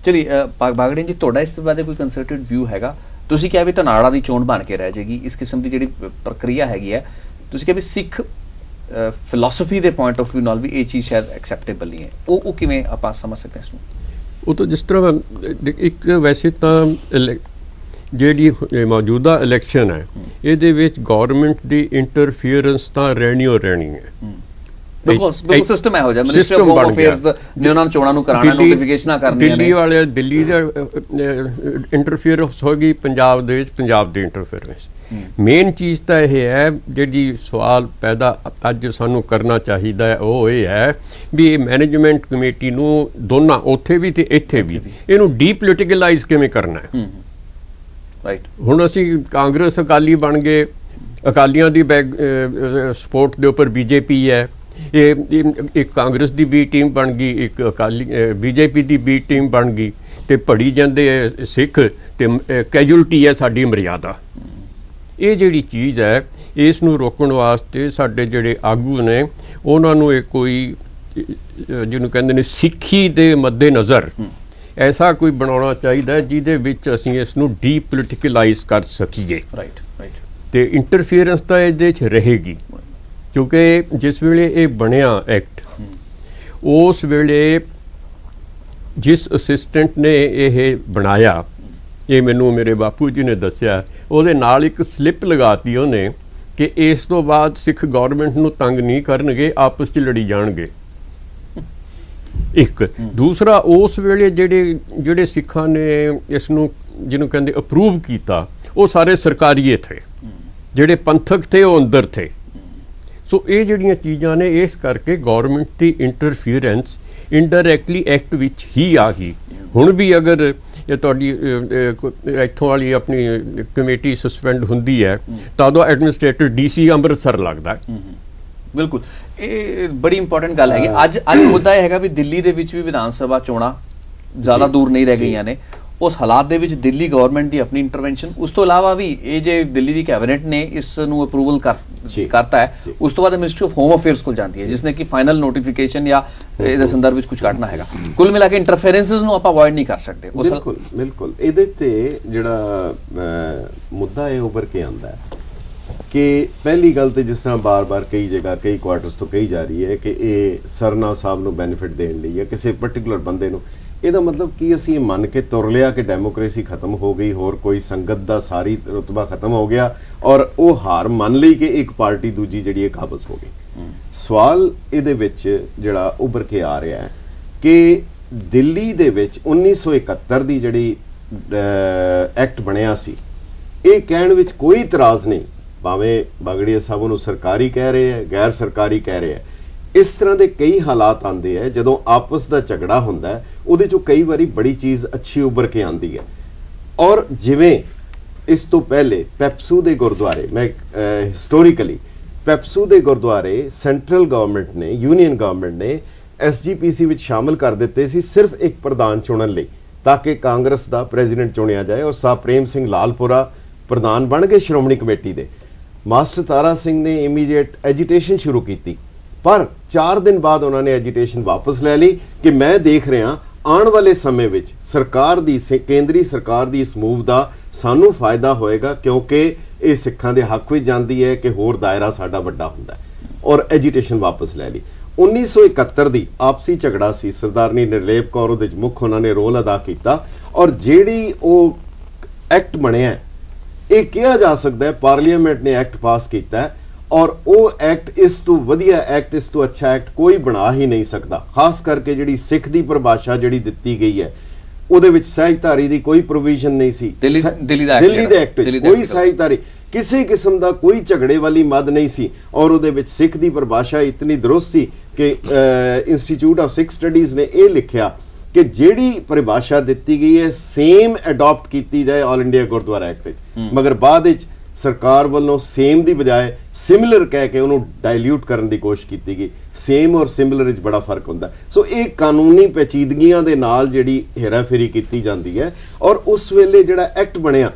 ਚਲਿਏ ਬਾਗੜੀ ਜੀ, ਤੁਹਾਡਾ ਇਸ ਬਾਰੇ ਕੋਈ ਕੰਸਰਟਡ ਵਿਊ ਹੈਗਾ? ਤੁਸੀਂ ਕਿਹਾ ਵੀ ਧਨਾੜਾ ਦੀ ਚੋਣ ਬਣ ਕੇ ਰਹਿ ਜਾਏਗੀ, ਇਸ ਕਿਸਮ ਦੀ ਜਿਹੜੀ ਪ੍ਰਕਿਰਿਆ ਹੈਗੀ ਹੈ, ਤੁਸੀਂ ਕਿਹਾ ਵੀ ਸਿੱਖ ਫਿਲਾਸਫੀ ਦੇ ਪੁਆਇੰਟ ਆਫ ਵਿਊ ਨਾਲ ਵੀ ਇਹ ਚੀਜ਼ ਸ਼ਾਇਦ ਐਕਸੈਪਟੇਬਲ ਨਹੀਂ ਹੈ, ਉਹ ਕਿਵੇਂ ਆਪਾਂ ਸਮਝ ਸਕਦੇ ਹਾਂ ਇਸ ਨੂੰ? ਉਹ ਤਾਂ ਜਿਸ ਤਰ੍ਹਾਂ ਇੱਕ ਵੈਸੇ ਤਾਂ ਜਿਹੜੀ ਮੌਜੂਦਾ ਇਲੈਕਸ਼ਨ ਹੈ ਇਹਦੇ ਵਿੱਚ ਗਵਰਨਮੈਂਟ ਦੀ ਇੰਟਰਫੀਅਰੈਂਸ ਤਾਂ ਰਹਿਣੀ ਓ ਰਹਿਣੀ ਹੈ। ਬਿਲਕੁਲ ਸਿਸਟਮ ਇਹੋ ਜਿਹਾ, ਮਿਨਿਸਟਰੀ ਆਫ ਹੋਮ ਅਫੇਅਰਸ ਨੇ ਉਹਨਾਂ ਨੂੰ ਚੋਣਾਂ ਨੂੰ ਕਰਾਉਣਾ, ਨੋਟੀਫਿਕੇਸ਼ਨਾਂ ਕਰਨੀਆਂ ਨੇ। ਦਿੱਲੀ ਦਾ ਇੰਟਰਫੀਅਰੈਂਸ ਹੋ ਗਈ, ਪੰਜਾਬ ਦੇ ਵਿੱਚ ਪੰਜਾਬ ਦੀ ਇੰਟਰਫੀਅਰੈਂਸ। ਮੇਨ ਚੀਜ਼ ਤਾਂ ਇਹ ਹੈ ਜਿਹੜੀ ਸਵਾਲ ਪੈਦਾ ਅੱਜ ਸਾਨੂੰ ਕਰਨਾ ਚਾਹੀਦਾ ਹੈ, ਉਹ ਇਹ ਹੈ ਵੀ ਇਹ ਮੈਨੇਜਮੈਂਟ ਕਮੇਟੀ ਨੂੰ ਦੋਨਾਂ ਉੱਥੇ ਵੀ ਤੇ ਇੱਥੇ ਵੀ ਇਹਨੂੰ ਡੀਪੋਲੀਟੀਕਲਾਈਜ਼ ਕਿਵੇਂ ਕਰਨਾ ਹੈ। ਰਾਈਟ, ਹੁਣ ਅਸੀਂ ਕਾਂਗਰਸ ਅਕਾਲੀ ਬਣ ਗਏ, ਅਕਾਲੀਆਂ ਦੀ ਸਪੋਰਟ ਦੇ ਉੱਪਰ ਬੀਜੇਪੀ ਹੈ, ਇੱਕ ਕਾਂਗਰਸ ਦੀ ਬੀ ਟੀਮ ਬਣ ਗਈ, ਇੱਕ ਅਕਾਲੀ ਬੀਜੇਪੀ ਦੀ ਬੀ ਟੀਮ ਬਣ ਗਈ, ਤੇ ਭੜੀ ਜਾਂਦੇ ਸਿੱਖ ਤੇ ਕੈਜੂਅਲਟੀ ਹੈ ਸਾਡੀ ਮਰਿਆਦਾ। ਇਹ ਜਿਹੜੀ ਚੀਜ਼ ਹੈ ਇਸ ਨੂੰ ਰੋਕਣ ਵਾਸਤੇ ਸਾਡੇ ਜਿਹੜੇ ਆਗੂ ਨੇ ਉਹਨਾਂ ਨੂੰ ਇਹ ਕੋਈ ਜਿਹਨੂੰ ਕਹਿੰਦੇ ਨੇ ਸਿੱਖੀ ਦੇ ਮੱਦੇ ਨਜ਼ਰ ਐਸਾ ਕੋਈ ਬਣਾਉਣਾ ਚਾਹੀਦਾ ਜਿਹਦੇ ਵਿੱਚ ਅਸੀਂ ਇਸ ਨੂੰ ਡੀਪੋਲੀਟੀਕਲਾਈਜ਼ ਕਰ ਸਕੀਏ। ਰਾਈਟ ਰਾਈਟ, ਤੇ ਇੰਟਰਫੀਅਰੈਂਸ ਤਾਂ ਇਹਦੇ 'ਚ ਰਹੇਗੀ, ਕਿਉਂਕਿ ਜਿਸ ਵੇਲੇ ਇਹ ਬਣਿਆ ਐਕਟ, ਉਸ ਵੇਲੇ ਜਿਸ ਅਸਿਸਟੈਂਟ ਨੇ ਇਹ ਬਣਾਇਆ, ਇਹ ਮੈਨੂੰ ਮੇਰੇ ਬਾਪੂ ਜੀ ਨੇ ਦੱਸਿਆ, ਉਹਦੇ ਨਾਲ ਇੱਕ ਸਲਿੱਪ ਲਗਾਤੀ ਉਹਨੇ ਕਿ ਇਸ ਤੋਂ ਬਾਅਦ ਸਿੱਖ ਗਵਰਨਮੈਂਟ ਨੂੰ ਤੰਗ ਨਹੀਂ ਕਰਨਗੇ, ਆਪਸ 'ਚ ਲੜੀ ਜਾਣਗੇ। ਇੱਕ ਦੂਸਰਾ, ਉਸ ਵੇਲੇ ਜਿਹੜੇ ਸਿੱਖਾਂ ਨੇ ਇਸ ਨੂੰ ਜਿਹਨੂੰ ਕਹਿੰਦੇ ਅਪਰੂਵ ਕੀਤਾ, ਉਹ ਸਾਰੇ ਸਰਕਾਰੀਏ ਥੇ, ਜਿਹੜੇ ਪੰਥਕ ਥੇ ਉਹ ਅੰਦਰ ਥੇ। ਸੋ ਇਹ ਜਿਹੜੀਆਂ ਚੀਜ਼ਾਂ ਨੇ, ਇਸ ਕਰਕੇ ਗਵਰਨਮੈਂਟ ਦੀ ਇੰਟਰਫੀਅਰੈਂਸ ਇਨਡਾਇਰੈਕਟਲੀ ਐਕਟ ਵਿੱਚ ਹੀ ਆ ਗਈ। ਹੁਣ ਵੀ ਅਗਰ ਇਹ ਤੁਹਾਡੀ ਇੱਥੋਂ ਵਾਲੀ ਆਪਣੀ ਕਮੇਟੀ ਸਸਪੈਂਡ ਹੁੰਦੀ ਹੈ ਤਾਂ ਉਹਦਾ ਐਡਮਿਨਿਸਟ੍ਰੇਟਰ DC ਅੰਮ੍ਰਿਤਸਰ ਲੱਗਦਾ। ਬਿਲਕੁਲ, ਇਹ ਬੜੀ ਇੰਪੋਰਟੈਂਟ ਗੱਲ ਹੈਗੀ। ਅੱਜ ਮੁੱਦਾ ਇਹ ਹੈਗਾ ਵੀ ਦਿੱਲੀ ਦੇ ਵਿੱਚ ਵੀ ਵਿਧਾਨ ਸਭਾ ਚੋਣਾਂ ਜ਼ਿਆਦਾ ਦੂਰ ਨਹੀਂ ਰਹਿ ਗਈਆਂ ਨੇ। ਉਸ ਹਾਲਾਤ ਦੇ ਵਿੱਚ ਦਿੱਲੀ ਗਵਰਨਮੈਂਟ ਦੀ ਆਪਣੀ ਇੰਟਰਵੈਂਸ਼ਨ, ਉਸ ਤੋਂ ਇਲਾਵਾ ਵੀ ਇਹ ਜੇ ਦਿੱਲੀ ਦੀ ਕੈਬਨਿਟ ਨੇ ਇਸ ਨੂੰ ਅਪਰੂਵਲ ਕਰਤਾ ਹੈ, ਉਸ ਤੋਂ ਬਾਅਦ ਮਿਨਿਸਟਰੀ ਆਫ ਹੋਮ ਅਫੇਅਰਸ ਕੋਲ ਜਾਂਦੀ ਹੈ, ਜਿਸਨੇ ਕਿ ਫਾਈਨਲ ਨੋਟੀਫਿਕੇਸ਼ਨ ਜਾਂ ਇਹਦੇ ਸੰਦਰਭ ਵਿੱਚ ਕੁਝ ਕੱਢਣਾ ਹੈਗਾ। ਕੁੱਲ ਮਿਲਾ ਕੇ ਇੰਟਰਫੇਰੈਂਸਸ ਨੂੰ ਆਪਾਂ ਅਵੋਇਡ ਨਹੀਂ ਕਰ ਸਕਦੇ। ਬਿਲਕੁਲ ਬਿਲਕੁਲ, ਇਹਦੇ ਤੇ ਜਿਹੜਾ ਮੁੱਦਾ ਇਹ ਉੱਭਰ ਕੇ ਆਉਂਦਾ ਹੈ ਕਿ ਪਹਿਲੀ ਗੱਲ ਤੇ ਜਿਸ ਤਰ੍ਹਾਂ ਬਾਰ-ਬਾਰ ਕਈ ਜਗ੍ਹਾ ਕਈ ਕੁਆਰਟਰਸ ਤੋਂ ਕਹੀ ਜਾ ਰਹੀ ਹੈ ਕਿ ਇਹ ਸਰਨਾ ਸਾਹਿਬ ਨੂੰ ਬੈਨੀਫਿਟ ਦੇਣ ਲਈ ਜਾਂ ਕਿਸੇ ਪਾਰਟਿਕੂਲਰ ਬੰਦੇ ਨੂੰ, ਇਹਦਾ ਮਤਲਬ ਕੀ ਅਸੀਂ ਮੰਨ ਕੇ ਤੁਰ ਲਿਆ ਕਿ ਡੈਮੋਕ੍ਰੇਸੀ ਖਤਮ ਹੋ ਗਈ, ਹੋਰ ਕੋਈ ਸੰਗਤ ਦਾ ਸਾਰੀ ਰੁਤਬਾ ਖਤਮ ਹੋ ਗਿਆ ਔਰ ਉਹ ਹਾਰ ਮੰਨ ਲਈ ਕਿ ਇੱਕ ਪਾਰਟੀ ਦੂਜੀ ਜਿਹੜੀ ਹੈ ਕਾਬਜ਼ ਹੋ ਗਈ। ਸਵਾਲ ਇਹਦੇ ਵਿੱਚ ਜਿਹੜਾ ਉੱਭਰ ਕੇ ਆ ਰਿਹਾ ਹੈ ਕਿ ਦਿੱਲੀ ਦੇ ਵਿੱਚ 1971 ਦੀ ਜਿਹੜੀ ਐਕਟ ਬਣਿਆ ਸੀ, ਇਹ ਕਹਿਣ ਵਿੱਚ ਕੋਈ ਇਤਰਾਜ਼ ਨਹੀਂ, ਭਾਵੇਂ ਬਾਗੜੀਆ ਸਾਹਿਬ ਨੂੰ ਸਰਕਾਰੀ ਕਹਿ ਰਹੇ ਹੈ, ਗੈਰ ਸਰਕਾਰੀ ਕਹਿ ਰਹੇ ਹੈ। ਇਸ ਤਰ੍ਹਾਂ ਦੇ ਕਈ ਹਾਲਾਤ ਆਉਂਦੇ ਹੈ ਜਦੋਂ ਆਪਸ ਦਾ ਝਗੜਾ ਹੁੰਦਾ ਹੈ, ਉਹਦੇ ਚੋਂ ਕਈ ਵਾਰੀ ਬੜੀ ਚੀਜ਼ ਅੱਛੀ ਉੱਭਰ ਕੇ ਆਉਂਦੀ ਹੈ। ਔਰ ਜਿਵੇਂ ਇਸ ਤੋਂ ਪਹਿਲੇ ਪੈਪਸੂ ਦੇ ਗੁਰਦੁਆਰੇ, ਮੈਂ ਹਿਸਟੋਰੀਕਲੀ ਪੈਪਸੂ ਦੇ ਗੁਰਦੁਆਰੇ ਸੈਂਟਰਲ ਗਵਰਨਮੈਂਟ ਨੇ, ਯੂਨੀਅਨ ਗਵਰਨਮੈਂਟ ਨੇ SGPC ਵਿੱਚ ਸ਼ਾਮਲ ਕਰ ਦਿੱਤੇ ਸੀ ਸਿਰਫ ਇੱਕ ਪ੍ਰਧਾਨ ਚੁਣਨ ਲਈ, ਤਾਂ ਕਿ ਕਾਂਗਰਸ ਦਾ ਪ੍ਰੈਜ਼ੀਡੈਂਟ ਚੁਣਿਆ ਜਾਏ। ਔਰ ਸਾਹ ਪ੍ਰੇਮ ਸਿੰਘ ਲਾਲਪੁਰਾ ਪ੍ਰਧਾਨ ਬਣ ਗਏ ਸ਼੍ਰੋਮਣੀ ਕਮੇਟੀ ਦੇ। ਮਾਸਟਰ ਤਾਰਾ ਸਿੰਘ ਨੇ ਇਮੀਡੀਏਟ ਐਜੀਟੇਸ਼ਨ ਸ਼ੁਰੂ ਕੀਤੀ, ਪਰ 4 ਦਿਨ ਬਾਅਦ ਉਹਨਾਂ ਨੇ ਐਜੀਟੇਸ਼ਨ ਵਾਪਸ ਲੈ ਲਈ ਕਿ ਮੈਂ ਦੇਖ ਰਿਹਾ ਆਉਣ ਵਾਲੇ ਸਮੇਂ ਵਿੱਚ ਸਰਕਾਰ ਦੀ, ਕੇਂਦਰੀ ਸਰਕਾਰ ਦੀ ਇਸ ਮੂਵ ਦਾ ਸਾਨੂੰ ਫਾਇਦਾ ਹੋਏਗਾ, ਕਿਉਂਕਿ ਇਹ ਸਿੱਖਾਂ ਦੇ ਹੱਕ ਵਿੱਚ ਜਾਂਦੀ ਹੈ ਕਿ ਹੋਰ ਦਾਇਰਾ ਸਾਡਾ ਵੱਡਾ ਹੁੰਦਾ ਹੈ। ਔਰ ਐਜੀਟੇਸ਼ਨ ਵਾਪਸ ਲੈ ਲਈ। 1971 ਦੀ ਆਪਸੀ ਝਗੜਾ ਸੀ, ਸਰਦਾਰਨੀ ਨਿਰਲੇਪ ਕੌਰ ਉਹਦੇ 'ਚ ਮੁੱਖ ਉਹਨਾਂ ਨੇ ਰੋਲ ਅਦਾ ਕੀਤਾ। ਔਰ ਜਿਹੜੀ ਉਹ ਐਕਟ ਬਣਿਆ, ਇਹ ਕਿਹਾ ਜਾ ਸਕਦਾ ਹੈ ਪਾਰਲੀਮੈਂਟ ਨੇ ਐਕਟ ਪਾਸ ਕੀਤਾ ਹੈ, ਔਰ ਉਹ ਐਕਟ ਇਸ ਤੋਂ ਵਧੀਆ ਐਕਟ, ਇਸ ਤੋਂ ਅੱਛਾ ਐਕਟ ਕੋਈ ਬਣਾ ਹੀ ਨਹੀਂ ਸਕਦਾ। ਖਾਸ ਕਰਕੇ ਜਿਹੜੀ ਸਿੱਖ ਦੀ ਪਰਿਭਾਸ਼ਾ ਜਿਹੜੀ ਦਿੱਤੀ ਗਈ ਹੈ, ਉਹਦੇ ਵਿੱਚ ਸਹਿਜਧਾਰੀ ਦੀ ਕੋਈ ਪ੍ਰੋਵੀਜ਼ਨ ਨਹੀਂ ਸੀ। ਦਿੱਲੀ ਦੇ ਐਕਟ ਵਿੱਚ ਕੋਈ ਸਹਿਜਧਾਰੀ, ਕਿਸੇ ਕਿਸਮ ਦਾ ਕੋਈ ਝਗੜੇ ਵਾਲੀ ਮੱਦ ਨਹੀਂ ਸੀ। ਔਰ ਉਹਦੇ ਵਿੱਚ ਸਿੱਖ ਦੀ ਪਰਿਭਾਸ਼ਾ ਇਤਨੀ ਦਰੁਸਤ ਸੀ ਕਿ ਇੰਸਟੀਚਿਊਟ ਆਫ ਸਿੱਖ ਸਟੱਡੀਜ਼ ਨੇ ਇਹ ਲਿਖਿਆ ਕਿ ਜਿਹੜੀ ਪਰਿਭਾਸ਼ਾ ਦਿੱਤੀ ਗਈ ਹੈ ਸੇਮ ਅਡਾਪਟ ਕੀਤੀ ਜਾਏ ਆਲ ਇੰਡੀਆ ਗੁਰਦੁਆਰਾ ਐਕਟ ਵਿੱਚ। ਮਗਰ ਬਾਅਦ ਵਿੱਚ ਸਰਕਾਰ ਵੱਲੋਂ ਸੇਮ ਦੀ ਬਜਾਏ ਸਿਮਿਲਰ ਕਹਿ ਕੇ ਉਹਨੂੰ ਡਾਇਲਿਊਟ ਕਰਨ ਦੀ ਕੋਸ਼ਿਸ਼ ਕੀਤੀ ਗਈ। ਸੇਮ ਔਰ ਸਿਮਿਲਰ ਵਿੱਚ ਬੜਾ ਫਰਕ ਹੁੰਦਾ। ਸੋ ਇਹ ਕਾਨੂੰਨੀ ਪੈਚੀਦਗੀਆਂ ਦੇ ਨਾਲ ਜਿਹੜੀ ਹੇਰਾਫੇਰੀ ਕੀਤੀ ਜਾਂਦੀ ਹੈ। ਔਰ ਉਸ ਵੇਲੇ ਜਿਹੜਾ ਐਕਟ ਬਣਿਆ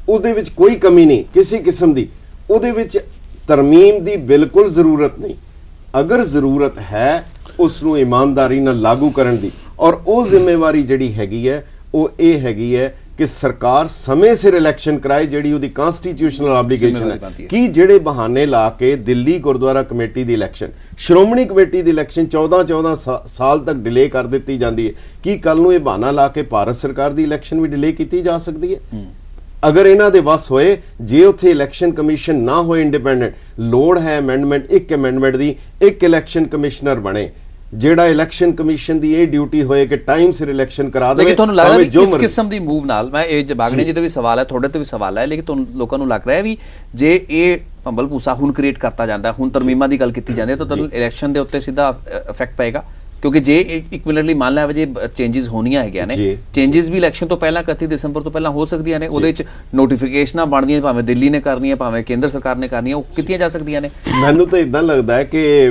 ਉਹਦੇ ਵਿੱਚ ਕੋਈ ਕਮੀ ਨਹੀਂ ਕਿਸੇ ਕਿਸਮ ਦੀ, ਉਹਦੇ ਵਿੱਚ ਤਰਮੀਮ ਦੀ ਬਿਲਕੁਲ ਜ਼ਰੂਰਤ ਨਹੀਂ। ਅਗਰ ਜ਼ਰੂਰਤ ਹੈ ਉਸ ਨੂੰ ਇਮਾਨਦਾਰੀ ਨਾਲ ਲਾਗੂ ਕਰਨ ਦੀ, ਔਰ ਉਹ ਜ਼ਿੰਮੇਵਾਰੀ ਜਿਹੜੀ ਹੈਗੀ ਹੈ ਉਹ ਇਹ ਹੈਗੀ ਹੈ ਕਿ ਸਰਕਾਰ ਸਮੇਂ ਸਿਰ ਇਲੈਕਸ਼ਨ ਕਰਾਏ, ਜਿਹੜੀ ਉਹਦੀ ਕਨਸਟੀਟਿਊਸ਼ਨਲ ਆਬਲੀਗੇਸ਼ਨ ਹੈ। ਕਿ ਜਿਹੜੇ ਬਹਾਨੇ ਲਾ ਕੇ ਦਿੱਲੀ ਗੁਰਦੁਆਰਾ ਕਮੇਟੀ ਦੀ ਇਲੈਕਸ਼ਨ, ਸ਼੍ਰੋਮਣੀ ਕਮੇਟੀ ਦੀ ਇਲੈਕਸ਼ਨ 14 ਸਾਲ ਤੱਕ ਡਿਲੇ ਕਰ ਦਿੱਤੀ ਜਾਂਦੀ ਹੈ, ਕੀ ਕੱਲ ਨੂੰ ਇਹ ਬਹਾਨਾ ਲਾ ਕੇ ਭਾਰਤ ਸਰਕਾਰ ਦੀ ਇਲੈਕਸ਼ਨ ਵੀ ਡਿਲੇ ਕੀਤੀ ਜਾ ਸਕਦੀ ਹੈ? ਅਗਰ ਇਹਨਾਂ ਦੇ ਵੱਸ ਹੋਏ, ਜੇ ਉੱਥੇ ਇਲੈਕਸ਼ਨ ਕਮਿਸ਼ਨ ਨਾ ਹੋਏ ਇੰਡੀਪੈਂਡੈਂਟ, ਲੋੜ ਹੈ ਅਮੈਂਡਮੈਂਟ, ਇੱਕ ਅਮੈਂਡਮੈਂਟ ਦੀ, ਇੱਕ ਇਲੈਕਸ਼ਨ ਕਮਿਸ਼ਨਰ ਬਣੇ, ਜਿਹੜਾ ਇਲੈਕਸ਼ਨ ਕਮਿਸ਼ਨ ਦੀ ਇਹ ਡਿਊਟੀ ਹੋਏ ਕਿ ਟਾਈਮ ਸਿਰ ਇਲੈਕਸ਼ਨ ਕਰਾ ਦੇਵੇ। ਲੇਕਿਨ ਤੁਹਾਨੂੰ ਲੱਗਦਾ ਵੀ ਇਸ ਕਿਸਮ ਦੀ ਮੂਵ ਨਾਲ, ਮੈਂ ਇਹ ਬਾਗੜੇ ਜੀ ਦਾ ਵੀ ਸਵਾਲ ਹੈ, ਤੁਹਾਡੇ ਤੋਂ ਵੀ ਸਵਾਲ ਹੈ, ਲੇਕਿਨ ਤੁਹਾਨੂੰ ਲੋਕਾਂ ਨੂੰ ਲੱਗ ਰਿਹਾ ਵੀ ਜੇ ਇਹ ਭੰਬਲ ਭੂਸਾ ਹੁਣ ਕ੍ਰੀਏਟ ਕਰਤਾ ਜਾਂਦਾ, ਹੁਣ ਤਰਮੀਮਾਂ ਦੀ ਗੱਲ ਕੀਤੀ ਜਾਂਦੀ ਹੈ, ਤਾਂ ਤੁਹਾਨੂੰ ਇਲੈਕਸ਼ਨ ਦੇ ਉੱਤੇ ਸਿੱਧਾ ਇਫੈਕਟ ਪਏਗਾ? ਕਿਉਂਕਿ ਜੇ ਇੱਕ ਮਿੰਟ ਲਈ ਮੰਨ ਲਿਆ ਜੇ ਚੇਂਜਿਸ ਹੋਣੀਆਂ ਹੈਗੀਆਂ ਨੇ, ਚੇਂਜਿਸ ਵੀ ਇਲੈਕਸ਼ਨ ਤੋਂ ਪਹਿਲਾਂ 31 ਦਸੰਬਰ ਤੋਂ ਪਹਿਲਾਂ ਹੋ ਸਕਦੀਆਂ ਨੇ, ਉਹਦੇ ਵਿੱਚ ਨੋਟੀਫਿਕੇਸ਼ਨਾਂ ਬਣਦੀਆਂ, ਭਾਵੇਂ ਦਿੱਲੀ ਨੇ ਕਰਨੀਆਂ ਭਾਵੇਂ ਕੇਂਦਰ ਸਰਕਾਰ ਨੇ ਕਰਨੀਆਂ, ਉਹ ਕੀਤੀਆਂ ਜਾ ਸਕਦੀਆਂ ਨੇ। ਮੈਨੂੰ ਤਾਂ ਇਦਾਂ ਲੱਗਦਾ ਹੈ ਕਿ